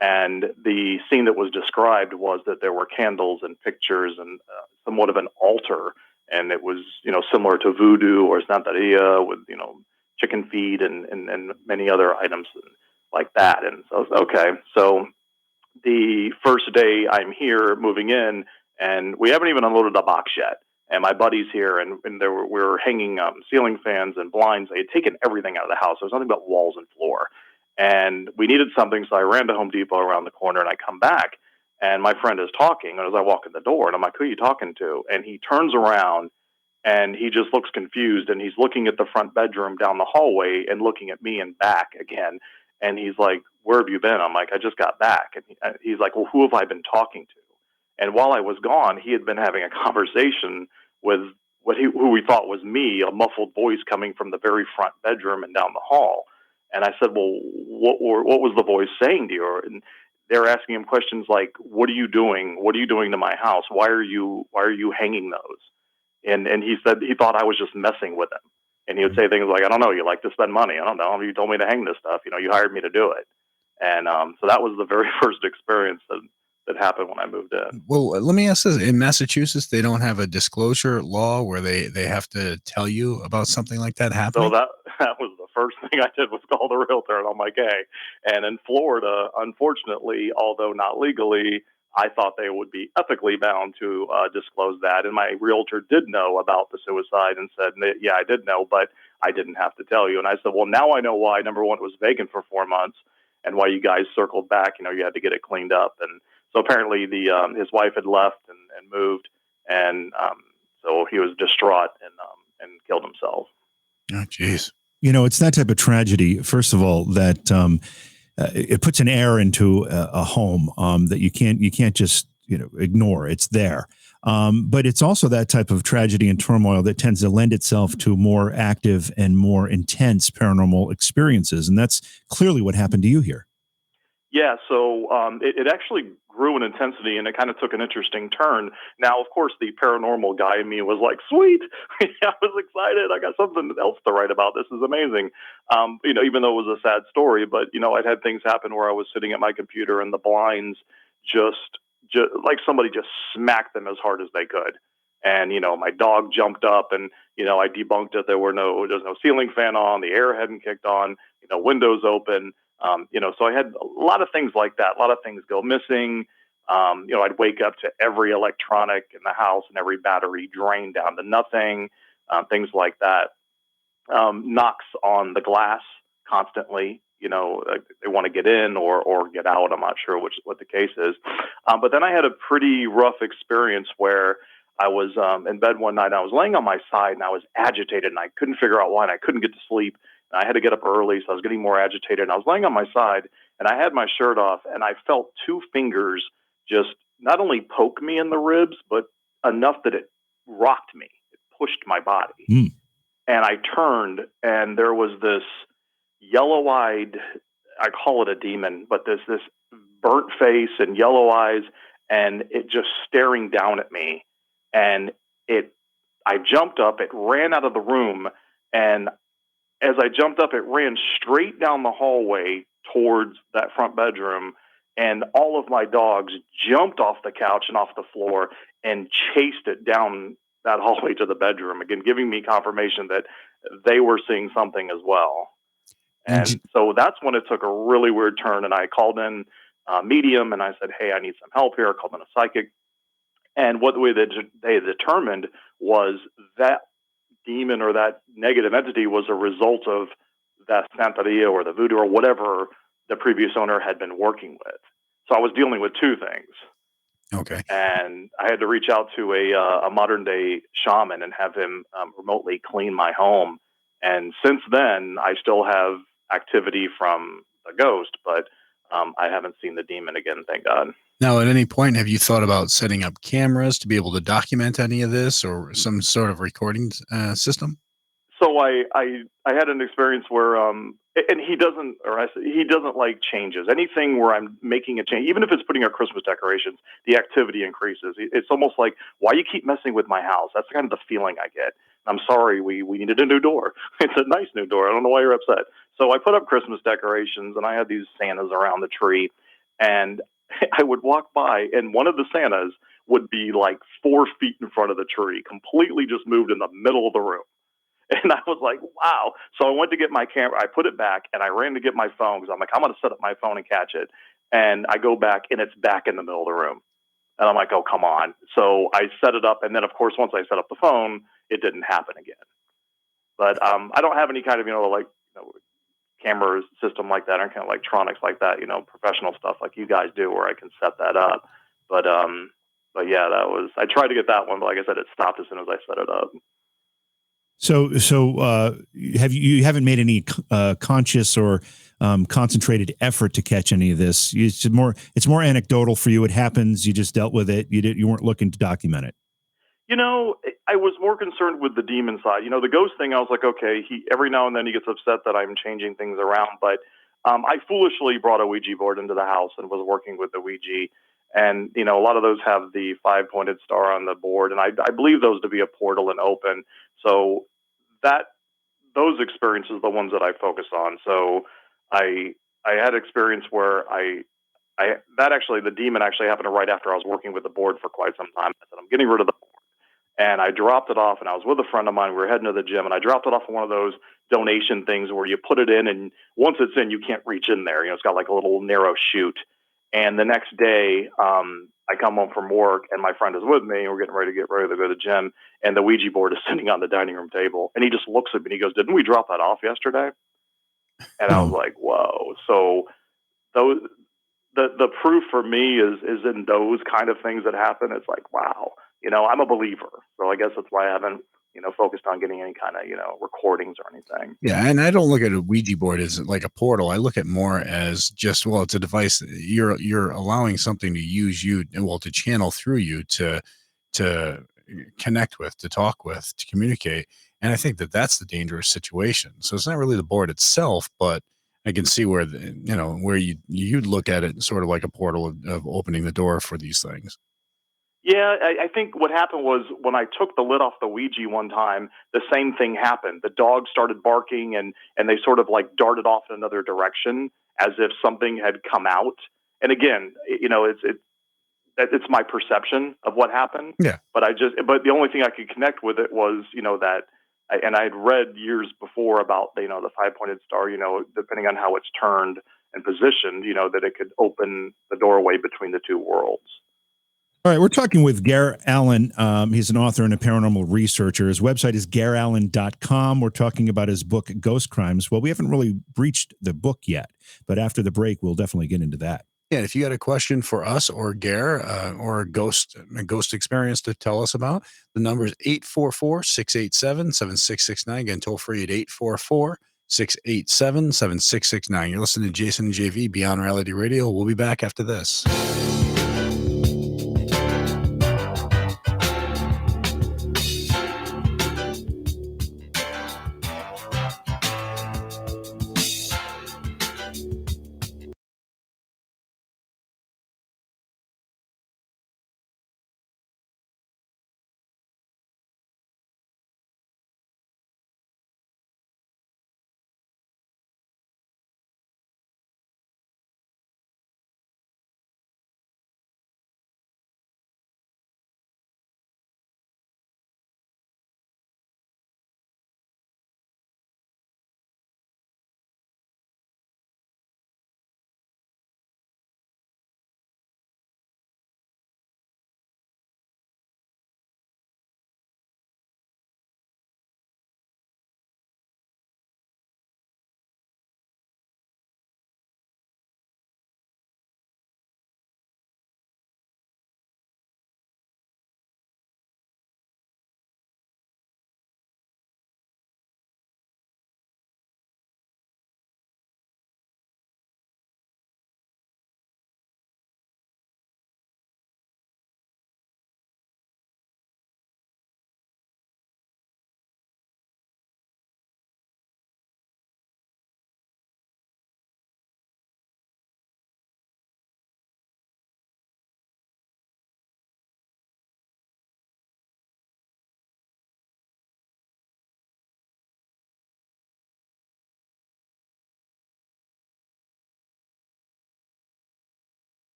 And the scene that was described was that there were candles and pictures and somewhat of an altar. And it was, similar to voodoo or Santeria with, chicken feed and many other items like that. And so, okay. So the first day I'm here moving in, and we haven't even unloaded the box yet. And my buddy's here, and we were hanging ceiling fans and blinds. They had taken everything out of the house. There was nothing but walls and floor. And we needed something, so I ran to Home Depot around the corner, and I come back, and my friend is talking. And as I walk in the door, and I'm like, "Who are you talking to?" And he turns around, and he just looks confused, and he's looking at the front bedroom down the hallway and looking at me and back again. And he's like, "Where have you been?" I'm like, "I just got back." And he's like, "Well, who have I been talking to?" And while I was gone, he had been having a conversation with who we thought was me, a muffled voice coming from the very front bedroom and down the hall. And I said, "Well, what was the voice saying to you?" And they're asking him questions like, "What are you doing? What are you doing to my house? Why are you hanging those?" And he said he thought I was just messing with him. And he would say things like, "I don't know, you like to spend money. I don't know. You told me to hang this stuff. You hired me to do it." And so that was the very first experience that happened when I moved in. Well, let me ask this. In Massachusetts, they don't have a disclosure law where they have to tell you about something like that happening? So that was the first thing I did was call the realtor, and I'm like, "Hey." And in Florida, unfortunately, although not legally, I thought they would be ethically bound to disclose that. And my realtor did know about the suicide and said, "Yeah, I did know, but I didn't have to tell you." And I said, "Well, now I know why. Number one, it was vacant for 4 months, and why you guys circled back. You had to get it cleaned up." And so apparently his wife had left and moved, and so he was distraught and killed himself. Oh, geez. It's that type of tragedy, first of all, that it puts an air into a home that you can't just ignore. It's there. But it's also that type of tragedy and turmoil that tends to lend itself to more active and more intense paranormal experiences. And that's clearly what happened to you here. Yeah, so it actually grew in intensity, and it kind of took an interesting turn. Now, of course, the paranormal guy in me was like, "Sweet!" I was excited. I got something else to write about. This is amazing. Even though it was a sad story, but I'd had things happen where I was sitting at my computer and the blinds just like somebody just smacked them as hard as they could. And my dog jumped up, and I debunked it. There's no ceiling fan on, the air hadn't kicked on, windows open. So I had a lot of things like that. A lot of things go missing. I'd wake up to every electronic in the house and every battery drained down to nothing. Things like that. Knocks on the glass constantly. They want to get in or get out. I'm not sure what the case is. But then I had a pretty rough experience where I was in bed one night. I was laying on my side and I was agitated and I couldn't figure out why, and I couldn't get to sleep. And I had to get up early, so I was getting more agitated. And I was laying on my side and I had my shirt off, and I felt two fingers just not only poke me in the ribs, but enough that it rocked me. It pushed my body. Mm. And I turned, and there was this yellow-eyed, I call it a demon, but this burnt face and yellow eyes, and it just staring down at me. And I jumped up, it ran out of the room, and as I jumped up, it ran straight down the hallway towards that front bedroom, and all of my dogs jumped off the couch and off the floor and chased it down that hallway to the bedroom, again, giving me confirmation that they were seeing something as well. And so that's when it took a really weird turn, and I called in a medium, and I said, hey, I need some help here. I called in a psychic. And what the way that they determined was that demon or that negative entity was a result of that Santeria or the voodoo or whatever the previous owner had been working with. So I was dealing with two things. Okay. And I had to reach out to a modern day shaman and have him remotely clean my home. And since then, I still have activity from the ghost, but I haven't seen the demon again, thank God. Now, at any point, have you thought about setting up cameras to be able to document any of this, or some sort of recording system? So I had an experience where and he doesn't like changes. Anything where I'm making a change, even if it's putting up Christmas decorations, the activity increases. It's almost like, why you keep messing with my house? That's kind of the feeling I get. I'm sorry, we needed a new door. It's a nice new door. I don't know why you're upset. So I put up Christmas decorations, and I had these Santas around the tree, and I would walk by, and one of the Santas would be like 4 feet in front of the tree, completely just moved in the middle of the room. And I was like, wow. So I went to get my camera. I put it back, and I ran to get my phone because I'm like, I'm going to set up my phone and catch it. And I go back, and it's back in the middle of the room. And I'm like, oh, come on. So I set it up. And then, of course, once I set up the phone, it didn't happen again. But I don't have any kind of, camera system like that, or kind of electronics like that, professional stuff like you guys do where I can set that up. But yeah, I tried to get that one, but like I said, it stopped as soon as I set it up. So you haven't made any conscious or concentrated effort to catch any of this? It's more anecdotal for you. It happens. You just dealt with it. You weren't looking to document it. I was more concerned with the demon side. The ghost thing, I was like, okay, every now and then he gets upset that I'm changing things around. But I foolishly brought a Ouija board into the house and was working with the Ouija. And, a lot of those have the 5-pointed star on the board. And I believe those to be a portal and open. So those experiences are the ones that I focus on. So I had experience where the demon actually happened right after I was working with the board for quite some time. I said, I'm getting rid of the board. And I dropped it off, and I was with a friend of mine. We were heading to the gym, and I dropped it off on one of those donation things where you put it in, and once it's in, you can't reach in there. It's got like a little narrow chute. And the next day, I come home from work, and my friend is with me, and we're getting ready to go to the gym, and the Ouija board is sitting on the dining room table. And he just looks at me, and he goes, didn't we drop that off yesterday? And I was like, whoa. So the proof for me is in those kind of things that happen. It's like, wow. I'm a believer. So I guess that's why I haven't, focused on getting any kind of, recordings or anything. Yeah. And I don't look at a Ouija board as like a portal. I look at more as just, it's a device. You're allowing something to use you, to channel through you to connect with, to talk with, to communicate. And I think that that's the dangerous situation. So it's not really the board itself, but I can see where, where you'd look at it sort of like a portal of opening the door for these things. Yeah, I think what happened was when I took the lid off the Ouija one time, the same thing happened. The dog started barking, and they sort of like darted off in another direction as if something had come out. And again, it's my perception of what happened. Yeah. But but the only thing I could connect with it was, that, and I had read years before about, the 5-pointed star, depending on how it's turned and positioned, that it could open the doorway between the two worlds. All right, we're talking with Gare Allen. He's an author and a paranormal researcher. His website is gareallen.com. We're talking about his book, Ghost Crimes. Well, we haven't really breached the book yet, but after the break, we'll definitely get into that. Yeah, if you got a question for us or Gare or a ghost experience to tell us about, the number is 844-687-7669. Again, toll free at 844-687-7669. You're listening to Jason and JV Beyond Reality Radio. We'll be back after this.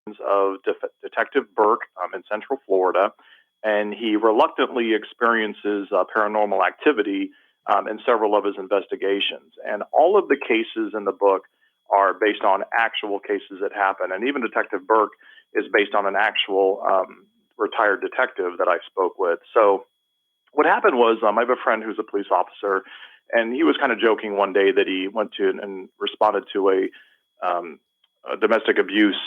of Detective Burke in Central Florida, and he reluctantly experiences paranormal activity in several of his investigations. And all of the cases in the book are based on actual cases that happen. And even Detective Burke is based on an actual retired detective that I spoke with. So what happened was I have a friend who's a police officer, and he was kind of joking one day that he went to and responded to a domestic abuse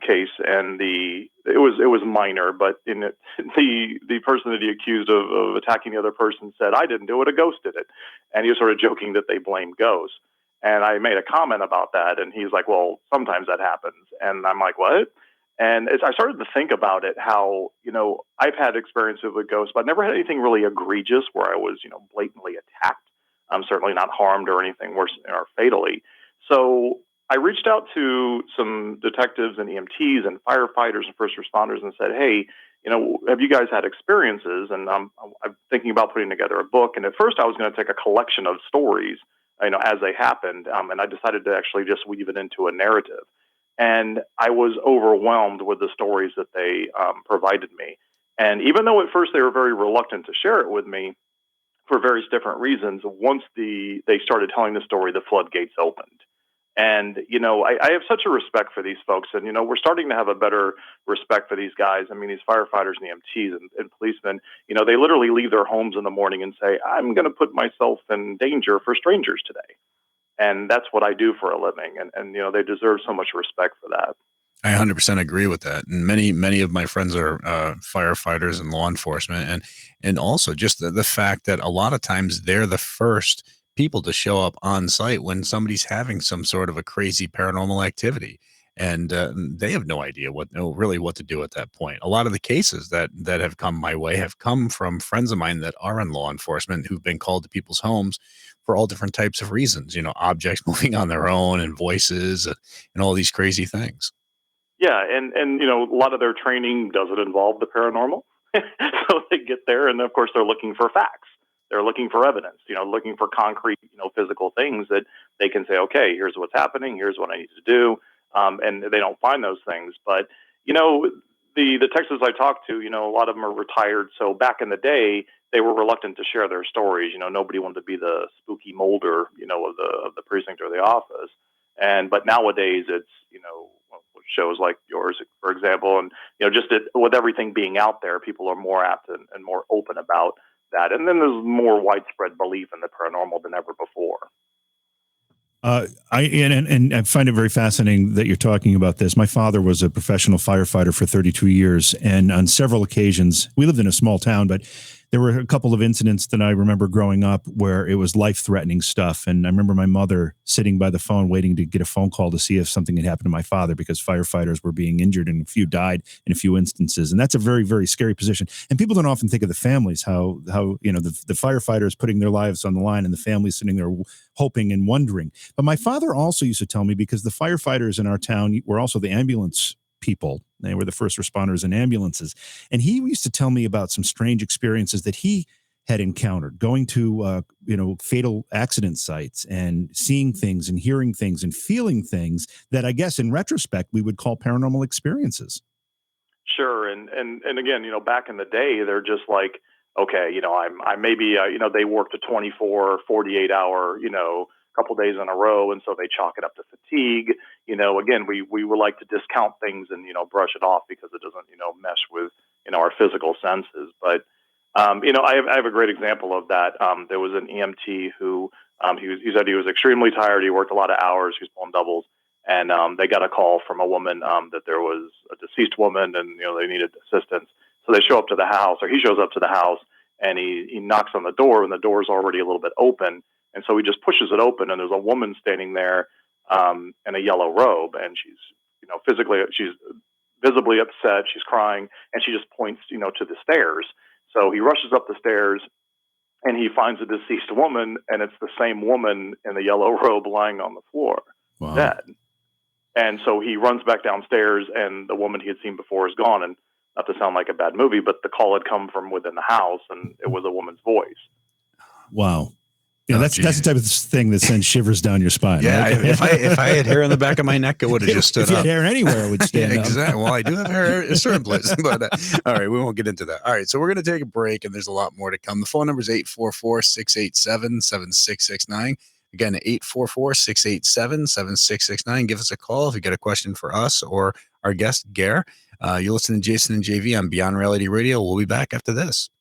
case, and it was minor, but in it, the person that he accused of attacking the other person said, "I didn't do it, a ghost did it," and he was sort of joking that they blamed ghosts. And I made a comment about that, and he's like, "Well, sometimes that happens," and I'm like, "What?" And as I started to think about it, how, I've had experiences with ghosts, but I never had anything really egregious where I was, blatantly attacked. I'm certainly not harmed or anything worse or fatally. So I reached out to some detectives and EMTs and firefighters and first responders and said, "Hey, have you guys had experiences?" And I'm thinking about putting together a book. And at first I was going to take a collection of stories, as they happened. And I decided to actually just weave it into a narrative. And I was overwhelmed with the stories that they provided me. And even though at first they were very reluctant to share it with me for various different reasons, once they started telling the story, the floodgates opened. And, I have such a respect for these folks. And, we're starting to have a better respect for these guys. I mean, these firefighters and EMTs and policemen, they literally leave their homes in the morning and say, "I'm going to put myself in danger for strangers today." And that's what I do for a living. And they deserve so much respect for that. I 100% agree with that. And many of my friends are firefighters and law enforcement, and also just the fact that a lot of times they're the first people to show up on site when somebody's having some sort of a crazy paranormal activity, and they have no idea what to do at that point. A lot of the cases that have come my way have come from friends of mine that are in law enforcement who've been called to people's homes for all different types of reasons. Objects moving on their own and voices and all these crazy things. Yeah, and a lot of their training doesn't involve the paranormal. So they get there, and of course they're looking for facts. They're looking for evidence, looking for concrete, physical things that they can say, "Okay, here's what's happening. Here's what I need to do." And they don't find those things. But, the Texans I talked to, a lot of them are retired. So back in the day, they were reluctant to share their stories. Nobody wanted to be the spooky molder, of the precinct or the office. But nowadays it's, shows like yours, for example, and with everything being out there, people are more apt and more open about that. And then there's more widespread belief in the paranormal than ever before. I find it very fascinating that you're talking about this. My father was a professional firefighter for 32 years, and on several occasions, we lived in a small town, but there were a couple of incidents that I remember growing up where it was life-threatening stuff. And I remember my mother sitting by the phone waiting to get a phone call to see if something had happened to my father, because firefighters were being injured and a few died in a few instances. And that's a very, very scary position. And people don't often think of the families, how the firefighters putting their lives on the line and the families sitting there hoping and wondering. But my father also used to tell me, because the firefighters in our town were also the ambulance people. They were the first responders in ambulances. And he used to tell me about some strange experiences that he had encountered going to, fatal accident sites and seeing things and hearing things and feeling things that I guess in retrospect, we would call paranormal experiences. Sure. And again, back in the day, they're just like, okay, I maybe, they worked a 24, 48 hour, couple days in a row, and so they chalk it up to fatigue. Again, we would like to discount things and brush it off because it doesn't mesh with our physical senses. But I have a great example of that. There was an EMT who he said he was extremely tired. He worked a lot of hours. He was pulling doubles, and they got a call from a woman that there was a deceased woman, and they needed assistance. So they show up to the house, or he shows up to the house, and he knocks on the door, and the door's already a little bit open. And so he just pushes it open, and there's a woman standing there in a yellow robe, and she's, she's visibly upset. She's crying, and she just points, to the stairs. So he rushes up the stairs, and he finds a deceased woman, and it's the same woman in the yellow robe lying on the floor, Wow. dead. And so he runs back downstairs, and the woman he had seen before is gone. And not to sound like a bad movie, but the call had come from within the house, and it was a woman's voice. Wow. Yeah, Oh, that's the type of thing that sends shivers down your spine. Yeah, right? if I had hair on the back of my neck, it would have just stood if you up. had hair anywhere, it would stand Yeah, up. exactly. Well, I do have hair in certain places, but all right, we won't get into that. All right, so we're going to take a break, and there's a lot more to come. The phone number is 844-687-7669. Again, 844-687-7669. Give us a call if you got a question for us or our guest, Gare. You're listening to Jason and JV on Beyond Reality Radio. We'll be back after this.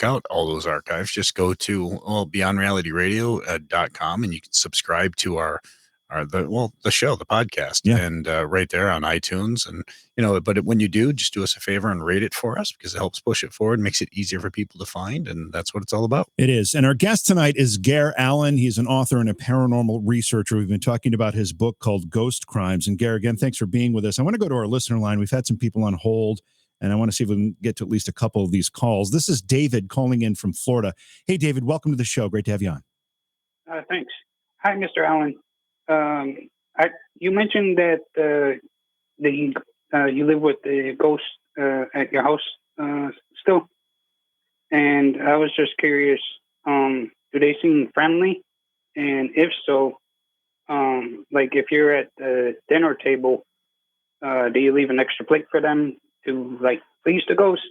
out all those archives, just go to beyondrealityradio.com and you can subscribe to the show, the podcast, and right there on iTunes. And, but when you do, just do us a favor and rate it for us, because it helps push it forward, makes it easier for people to find. And that's what it's all about. It is. And our guest tonight is Gare Allen. He's an author and a paranormal researcher. We've been talking about his book called Ghost Crimes. And Gare, again, thanks for being with us. I want to go to our listener line. We've had some people on hold, and I want to see if we can get to at least a couple of these calls. This is David calling in from Florida. Hey, David, welcome to the show. Great to have you on. Thanks. Hi, Mr. Allen. You mentioned that you live with the ghost at your house still, and I was just curious. Do they seem friendly? And if so, like if you're at the dinner table, do you leave an extra plate for them to like please the ghost,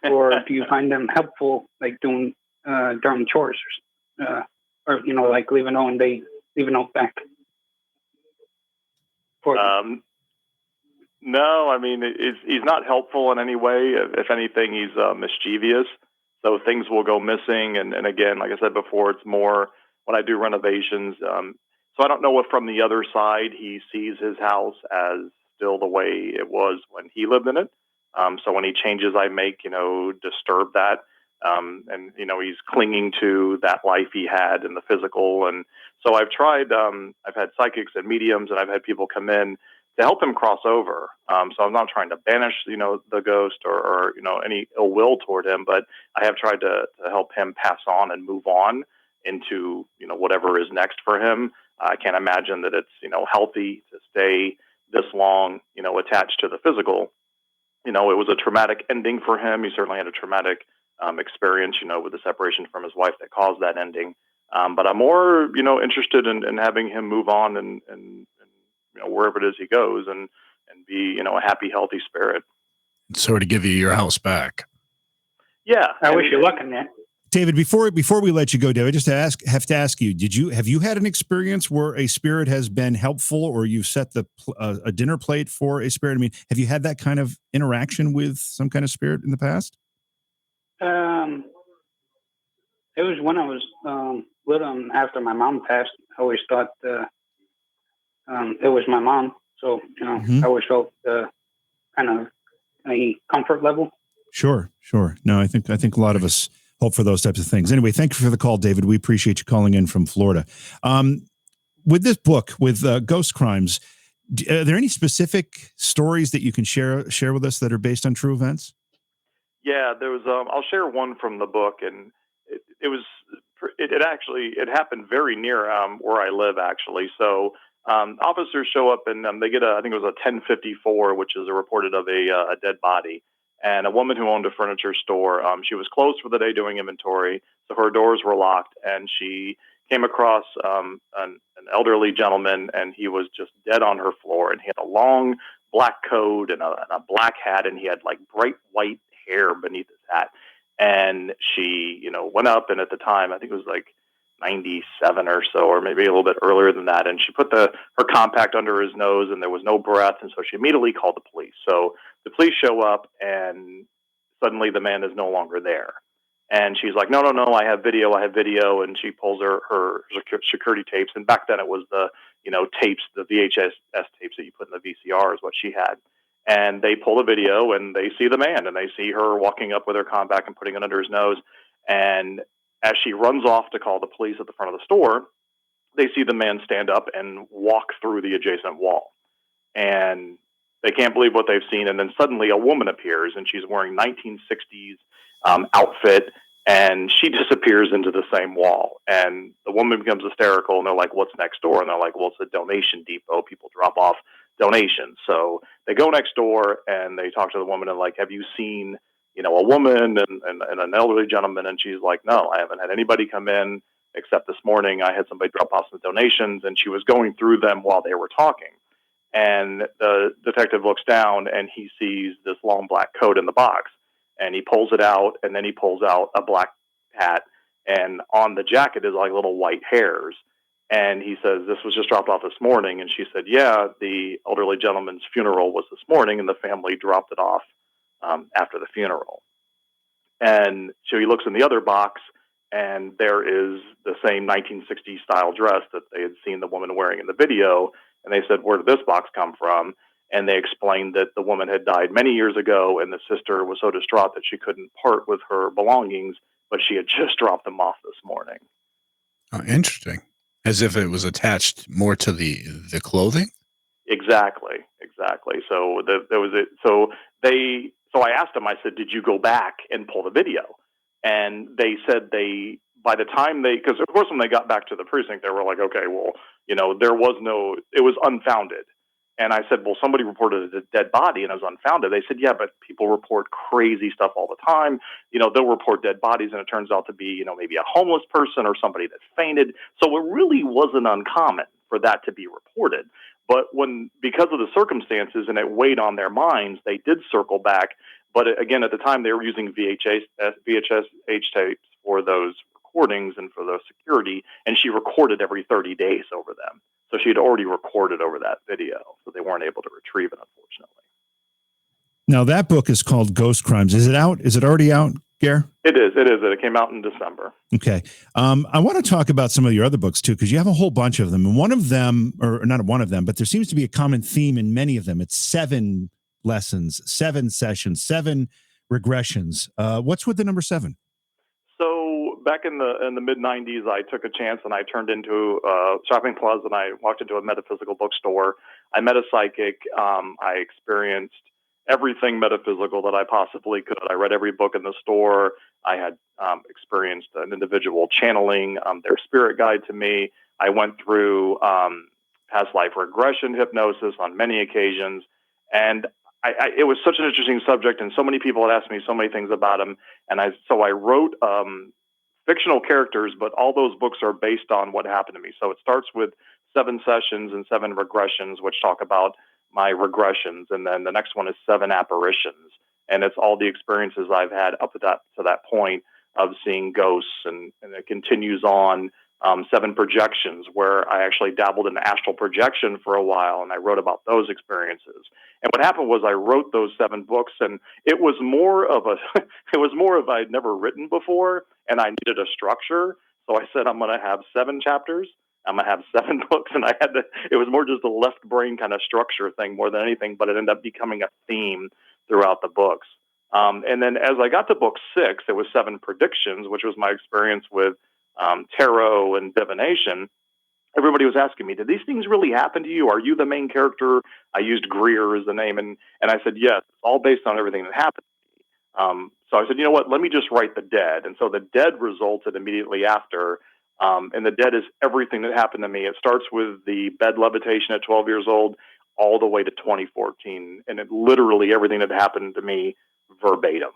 or do you find them helpful, like doing during chores, or like leave a note and they leave a note back? No, I mean, he's not helpful in any way. If anything, he's mischievous. So things will go missing. And again, like I said before, it's more when I do renovations. So I don't know if from the other side he sees his house as still the way it was when he lived in it. So any changes I make, disturb that. And he's clinging to that life he had in the physical. And so I've tried, I've had psychics and mediums, and I've had people come in to help him cross over. So I'm not trying to banish, the ghost or any ill will toward him, but I have tried to help him pass on and move on into, whatever is next for him. I can't imagine that it's, healthy to stay this long, attached to the physical. It was a traumatic ending for him. He certainly had a traumatic experience, with the separation from his wife that caused that ending. But I'm more, interested in having him move on and wherever it is he goes and be, a happy, healthy spirit. So to give you your house back. Yeah. I wish you luck in that. David, before we let you go, David, just have to ask you, have you had an experience where a spirit has been helpful, or you've set a dinner plate for a spirit? I mean, have you had that kind of interaction with some kind of spirit in the past? It was when I was little, after my mom passed. I always thought it was my mom, so I always felt kind of a comfort level. Sure. No, I think a lot of us hope for those types of things. Anyway, thank you for the call, David. We appreciate you calling in from Florida. With this book, with Ghost Crimes, are there any specific stories that you can share with us that are based on true events? Yeah, there was. I'll share one from the book, and it happened very near where I live, actually. So officers show up and they get I think it was a 1054, which is a reported of a dead body. And a woman who owned a furniture store, she was closed for the day doing inventory, so her doors were locked, and she came across an elderly gentleman, and he was just dead on her floor, and he had a long black coat and a black hat, and he had like bright white hair beneath his hat. And she, went up, and at the time, I think it was like 97 or so, or maybe a little bit earlier than that. And she put her compact under his nose, and there was no breath. And so she immediately called the police. So the police show up, and suddenly the man is no longer there. And she's like, no, I have video. And she pulls her security tapes. And back then it was the, tapes, the VHS tapes that you put in the VCR is what she had. And they pull the video, and they see the man, and they see her walking up with her compact and putting it under his nose. And as she runs off to call the police at the front of the store, they see the man stand up and walk through the adjacent wall. And they can't believe what they've seen. And then suddenly a woman appears, and she's wearing 1960s outfit, and she disappears into the same wall. And the woman becomes hysterical, and they're like, what's next door? And they're like, well, it's a donation depot. People drop off donations. So they go next door, and they talk to the woman and like, have you seen, a woman and an elderly gentleman? And she's like, no, I haven't had anybody come in except this morning. I had somebody drop off some donations, and she was going through them while they were talking. And the detective looks down, and he sees this long black coat in the box, and he pulls it out, and then he pulls out a black hat, and on the jacket is like little white hairs. And he says, this was just dropped off this morning. And she said, yeah, the elderly gentleman's funeral was this morning, and the family dropped it off after the funeral. And so he looks in the other box, and there is the same 1960s style dress that they had seen the woman wearing in the video. And they said, "Where did this box come from?" And they explained that the woman had died many years ago, and the sister was so distraught that she couldn't part with her belongings, but she had just dropped them off this morning. Oh, interesting. As if it was attached more to the clothing. Exactly. So there was it. So I asked them. I said, "Did you go back and pull the video?" And they said by the time because of course when they got back to the precinct, they were like, "Okay, well, it was unfounded." And I said, "Well, somebody reported a dead body and it was unfounded." They said, "Yeah, but people report crazy stuff all the time. They'll report dead bodies and it turns out to be, maybe a homeless person or somebody that fainted." So it really wasn't uncommon for that to be reported. But because of the circumstances and it weighed on their minds, they did circle back. But again, at the time they were using VHS tapes for those recordings and for the security, and she recorded every 30 days over them. So she had already recorded over that video, so they weren't able to retrieve it, unfortunately. Now, that book is called Ghost Crimes. Is it out? Is it already out, Gare? It is. It came out in December. Okay. I want to talk about some of your other books, too, because you have a whole bunch of them. And one of them, or not one of them, but there seems to be a common theme in many of them. It's 7 lessons, 7 sessions, 7 regressions. What's with the number 7? So back in the mid 90s, I took a chance and I turned into a shopping plaza and I walked into a metaphysical bookstore. I met a psychic. I experienced everything metaphysical that I possibly could. I read every book in the store. I had experienced an individual channeling their spirit guide to me. I went through past life regression hypnosis on many occasions. And it was such an interesting subject, and so many people had asked me so many things about him. And so I wrote fictional characters, but all those books are based on what happened to me. So it starts with 7 sessions and 7 regressions, which talk about my regressions. And then the next one is 7 apparitions. And it's all the experiences I've had up to that point of seeing ghosts. And it continues on 7 projections, where I actually dabbled in astral projection for a while, and I wrote about those experiences. And what happened was I wrote those 7 books, and it was more of I'd never written before, and I needed a structure. So I said, I'm going to have 7 chapters. I'm going to have 7 books, and it was more just a left brain kind of structure thing more than anything, but it ended up becoming a theme throughout the books. And then as I got to book 6, it was 7 predictions, which was my experience with tarot and divination. Everybody was asking me, did these things really happen to you? Are you the main character? I used Gare as the name. And I said, yes, it's all based on everything that happened. So I said, you know what, let me just write the dead. And so the dead resulted immediately after. And the dead is everything that happened to me. It starts with the bed levitation at 12 years old all the way to 2014. And it literally everything that happened to me verbatim.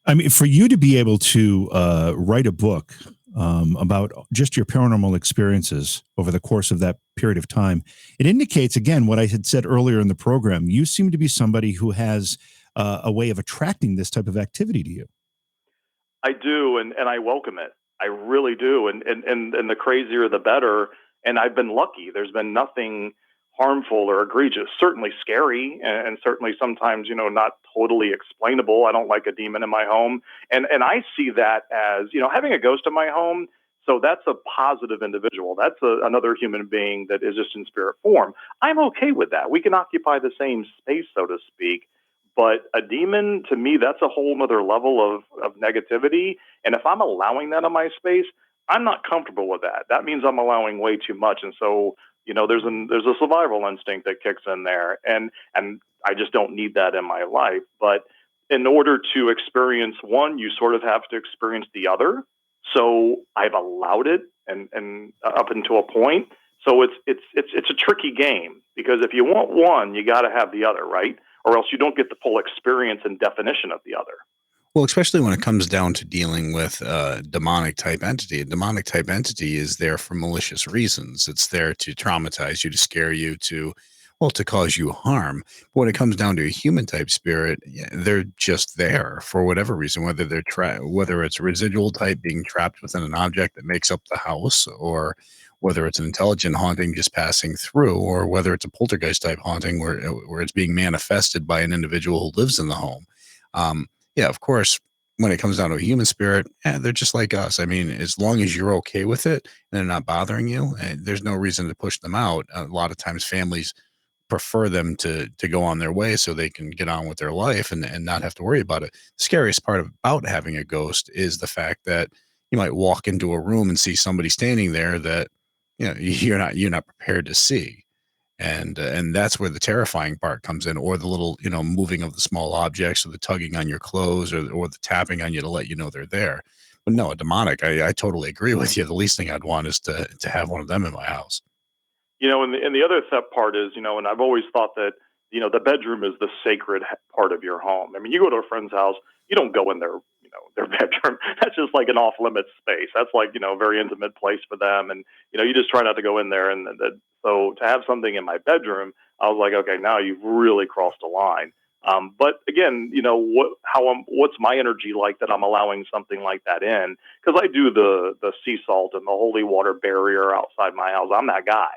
I mean, for you to be able to write a book about just your paranormal experiences over the course of that period of time, it indicates, again, what I had said earlier in the program. You seem to be somebody who has a way of attracting this type of activity to you. I do, and I welcome it. I really do. And the crazier, the better. And I've been lucky. There's been nothing harmful or egregious, certainly scary, and certainly sometimes, not totally explainable. I don't like a demon in my home. And I see that as, having a ghost in my home. So that's a positive individual. That's another human being that is just in spirit form. I'm okay with that. We can occupy the same space, so to speak. But a demon, to me, that's a whole other level of negativity. And if I'm allowing that in my space, I'm not comfortable with that. That means I'm allowing way too much. And so, there's a survival instinct that kicks in there, and I just don't need that in my life. But in order to experience one, you sort of have to experience the other. So I've allowed it, and up until a point. So it's a tricky game, because if you want one, you got to have the other, right? Or else you don't get the full experience and definition of the other. Well, especially when it comes down to dealing with a demonic type entity. A demonic type entity is there for malicious reasons. It's there to traumatize you, to scare you, to cause you harm. But when it comes down to a human type spirit, they're just there for whatever reason, whether it's a residual type being trapped within an object that makes up the house, or whether it's an intelligent haunting just passing through, or whether it's a poltergeist type haunting where it's being manifested by an individual who lives in the home. yeah, of course, when it comes down to a human spirit, they're just like us. I mean, as long as you're okay with it and they're not bothering you, there's no reason to push them out. A lot of times, families prefer them to go on their way so they can get on with their life and not have to worry about it. The scariest part about having a ghost is the fact that you might walk into a room and see somebody standing there that you're not prepared to see, and that's where the terrifying part comes in, or the little moving of the small objects, or the tugging on your clothes, or the tapping on you to let you know they're there. But no, a demonic, I totally agree with you. The least thing I'd want is to have one of them in my house. And the other part is, and I've always thought that, the bedroom is the sacred part of your home. I mean, you go to a friend's house, you don't go in their bedroom. That's just like an off limits space. That's like, a very intimate place for them. And, you just try not to go in there. And so to have something in my bedroom, I was like, okay, now you've really crossed a line. But again, what's my energy like that I'm allowing something like that in? Because I do the sea salt and the holy water barrier outside my house. I'm that guy.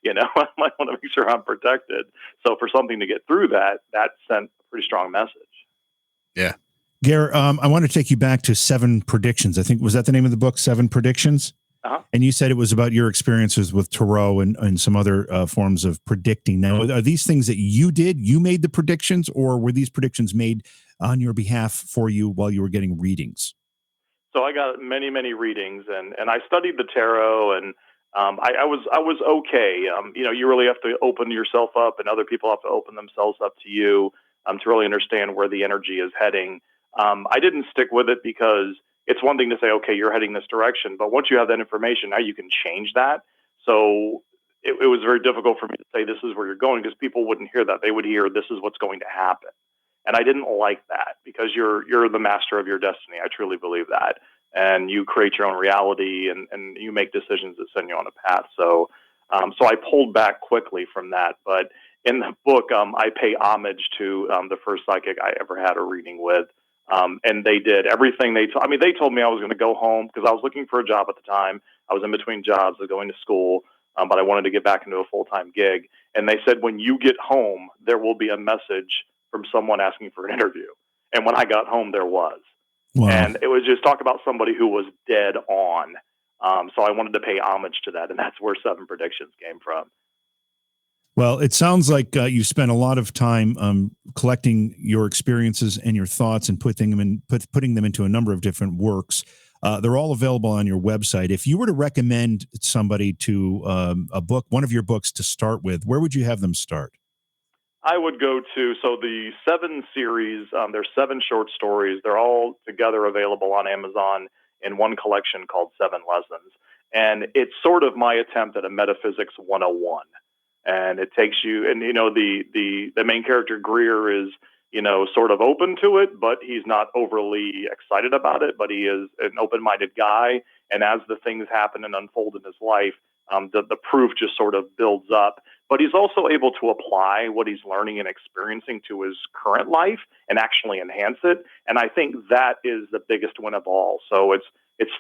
I might want to make sure I'm protected. So for something to get through that sent a pretty strong message. Yeah. Gare, I want to take you back to 7 Predictions. I think, was that the name of the book, 7 Predictions? Uh-huh. And you said it was about your experiences with tarot and some other forms of predicting. Now, are these things that you did? You made the predictions, or were these predictions made on your behalf for you while you were getting readings? So I got many, many readings, and I studied the tarot, and I was okay. You really have to open yourself up, and other people have to open themselves up to you to really understand where the energy is heading. I didn't stick with it because it's one thing to say, okay, you're heading this direction, but once you have that information, now you can change that. So it was very difficult for me to say this is where you're going, because people wouldn't hear that. They would hear this is what's going to happen. And I didn't like that, because you're the master of your destiny. I truly believe that. And you create your own reality, and you make decisions that send you on a path. So I pulled back quickly from that. But in the book, I pay homage to the first psychic I ever had a reading with. And they did everything they told me I was going to go home, because I was looking for a job at the time. I was in between jobs, I was going to school, but I wanted to get back into a full-time gig. And they said, when you get home, there will be a message from someone asking for an interview. And when I got home, there was. Wow. And it was just talk about somebody who was dead on. So I wanted to pay homage to that. And that's where 7 Predictions came from. Well, it sounds like you spent a lot of time collecting your experiences and your thoughts and putting them into a number of different works. They're all available on your website. If you were to recommend somebody to a book, one of your books to start with, where would you have them start? I would go to, so the 7 series, there's 7 short stories. They're all together available on Amazon in one collection called 7 Lessons. And it's sort of my attempt at a metaphysics 101. And it takes you, and the main character Greer is, sort of open to it, but he's not overly excited about it, but he is an open-minded guy. And as the things happen and unfold in his life, the proof just sort of builds up. But he's also able to apply what he's learning and experiencing to his current life and actually enhance it. And I think that is the biggest win of all. So it's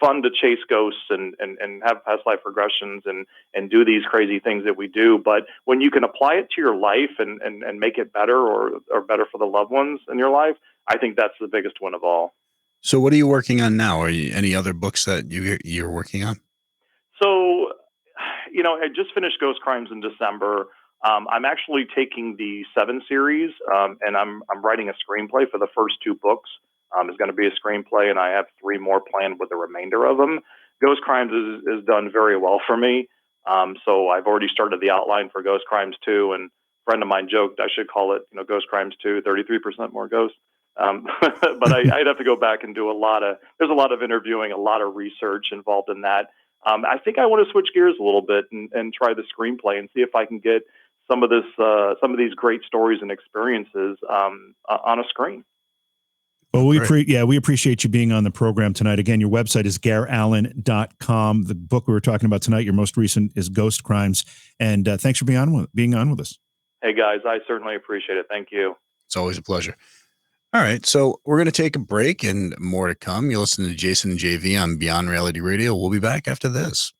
fun to chase ghosts and have past life regressions and do these crazy things that we do. But when you can apply it to your life and make it better or better for the loved ones in your life, I think that's the biggest win of all. So what are you working on now? Are you any other books that you're working on? So, I just finished Ghost Crimes in December. I'm actually taking the 7 series, and I'm writing a screenplay for the first 2 books. Is going to be a screenplay, and I have 3 more planned with the remainder of them. Ghost Crimes is done very well for me. So I've already started the outline for Ghost Crimes 2, and a friend of mine joked I should call it, Ghost Crimes 2, 33% more ghosts. But I'd have to go back and do there's a lot of interviewing, a lot of research involved in that. I think I want to switch gears a little bit and try the screenplay and see if I can get some of these great stories and experiences on a screen. Well, we appreciate you being on the program tonight. Again, your website is gareallen.com. The book we were talking about tonight, your most recent, is Ghost Crimes. And thanks for being on with us. Hey, guys, I certainly appreciate it. Thank you. It's always a pleasure. All right, so we're going to take a break and more to come. You're listening to Jason and JV on Beyond Reality Radio. We'll be back after this.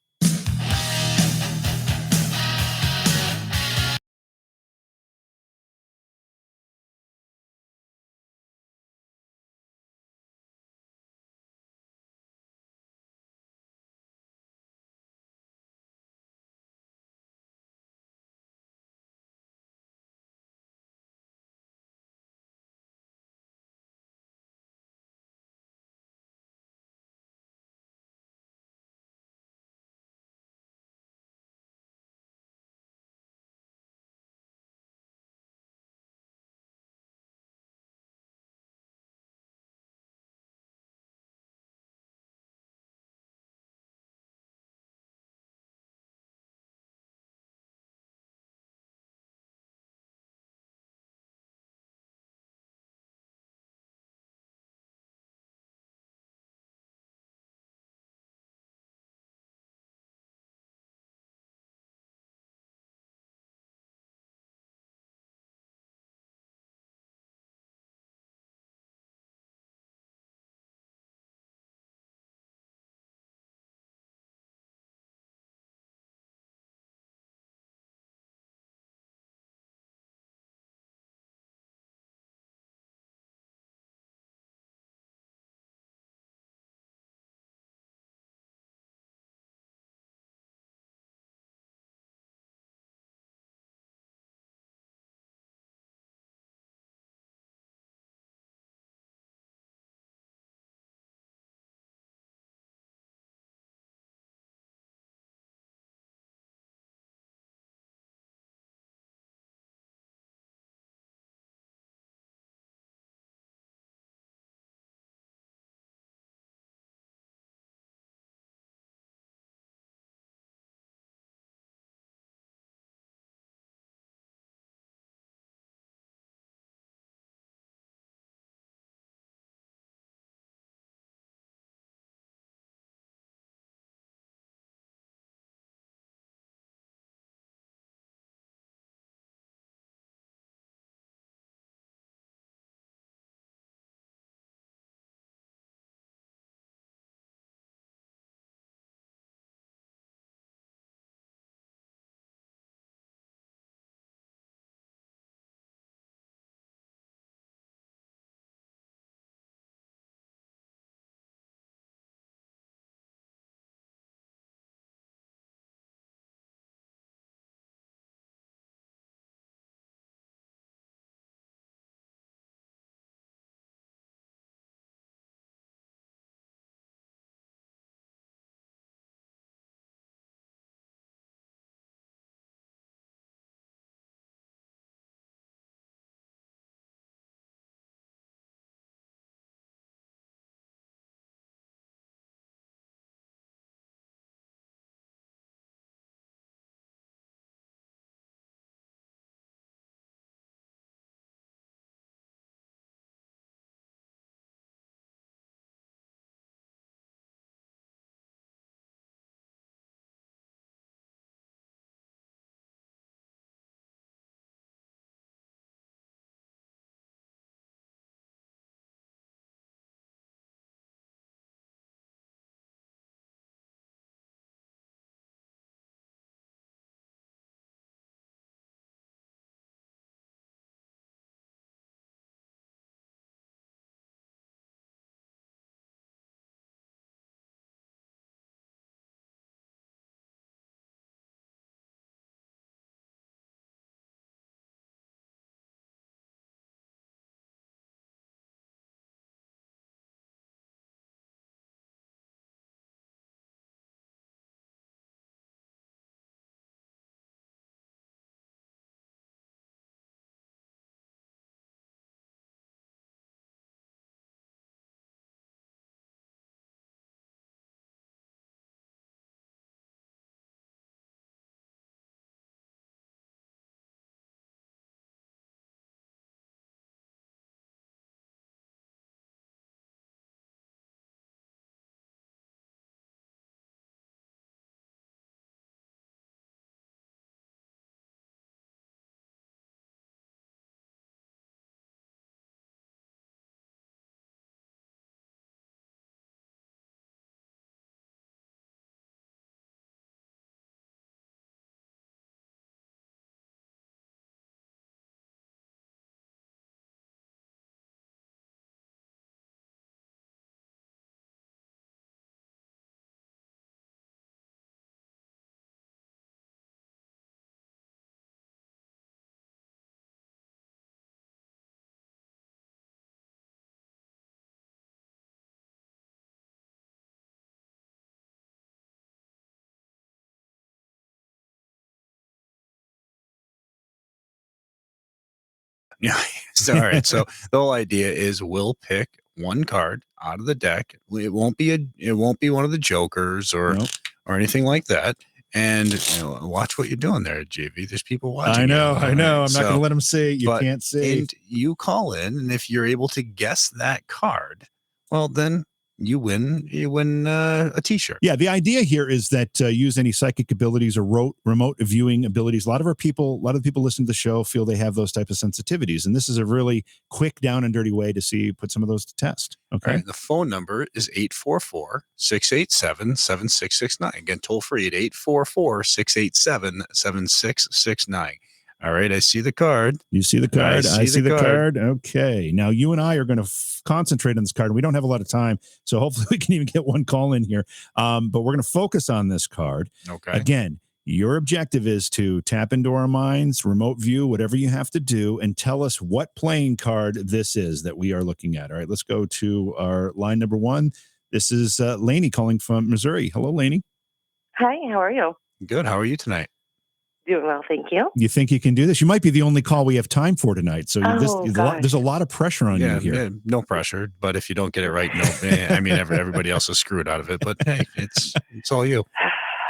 Yeah. So, all right. So the whole idea is we'll pick one card out of the deck. It won't be one of the jokers or anything like that. And watch what you're doing there, JV. There's people watching. I know. Right? I'm not going to let them see. You can't see. And you call in, and if you're able to guess that card, well, then you win a T-shirt. Yeah, the idea here is that use any psychic abilities or remote viewing abilities. A lot of the people listening to the show feel they have those type of sensitivities, and this is a really quick, down and dirty way to put some of those to test. Okay. Right, the phone number is 844-687-7669. Again, toll free at 844-687-7669. All right, I see the card. You see the card? I see the card. Okay. Now, you and I are going to concentrate on this card. We don't have a lot of time, so hopefully we can even get one call in here. But we're going to focus on this card. Okay. Again, your objective is to tap into our minds, remote view, whatever you have to do, and tell us what playing card this is that we are looking at. All right, let's go to our line number one. This is Lainey calling from Missouri. Hello, Lainey. Hi, how are you? Good. How are you tonight? Doing well, thank you. You think you can do this? You might be the only call we have time for tonight. So there's a lot of pressure on you here. Yeah, no pressure. But if you don't get it right, I mean, everybody else is screwed out of it. But hey, it's all you.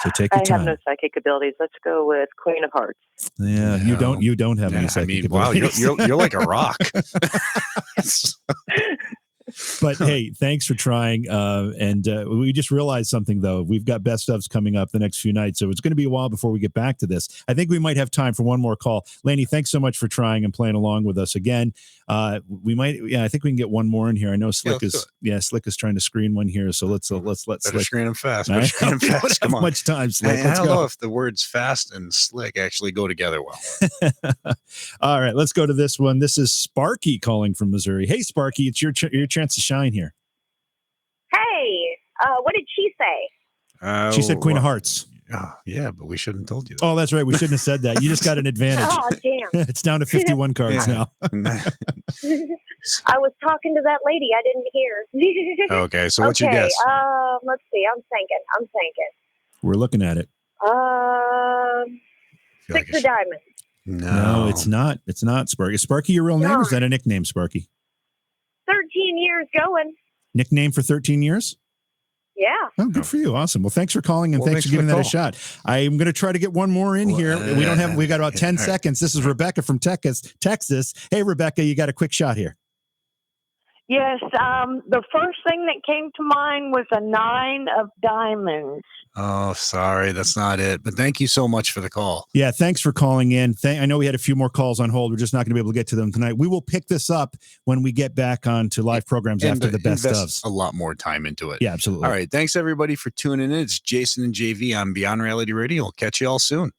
So take your time. I have no psychic abilities. Let's go with Queen of Hearts. Yeah, you don't have any psychic abilities. Wow, you're like a rock. But hey, thanks for trying. And we just realized something, though. We've got best ofs coming up the next few nights, so it's going to be a while before we get back to this. I think we might have time for one more call. Lainey, thanks so much for trying and playing along with us again. I think we can get one more in here. I know Slick is trying to screen one here, so let's Better screen him fast. Right? Screen him fast. We don't Come have on. much time, Slick. I don't know if the words fast and slick actually go together well. All right, let's go to this one. This is Sparky calling from Missouri. Hey, Sparky, it's your chance to shine here. Hey, what did she say? She said Queen of Hearts. Yeah, but we shouldn't have told you that. Oh, that's right. We shouldn't have said that. You just got an advantage. Oh, damn. It's down to 51 cards now. I was talking to that lady. I didn't hear. Okay, so what's your guess? Let's see. I'm thinking. We're looking at it. Six of diamonds. No, it's not. It's not Sparky. Is Sparky your real name, or is that a nickname, Sparky? 13 years going. Nickname for 13 years? Yeah. Oh, good for you. Awesome. Well, thanks for calling and thanks for giving that a shot. I'm going to try to get one more in here. We got about 10 seconds. This is Rebecca from Texas. Hey, Rebecca, you got a quick shot here. Yes. The first thing that came to mind was a 9 of diamonds. Oh, sorry. That's not it. But thank you so much for the call. Yeah, thanks for calling in. I know we had a few more calls on hold. We're just not going to be able to get to them tonight. We will pick this up when we get back on to live programs after the best ofs. A lot more time into it. Yeah, absolutely. All right. Thanks, everybody, for tuning in. It's Jason and JV on Beyond Reality Radio. We'll catch you all soon.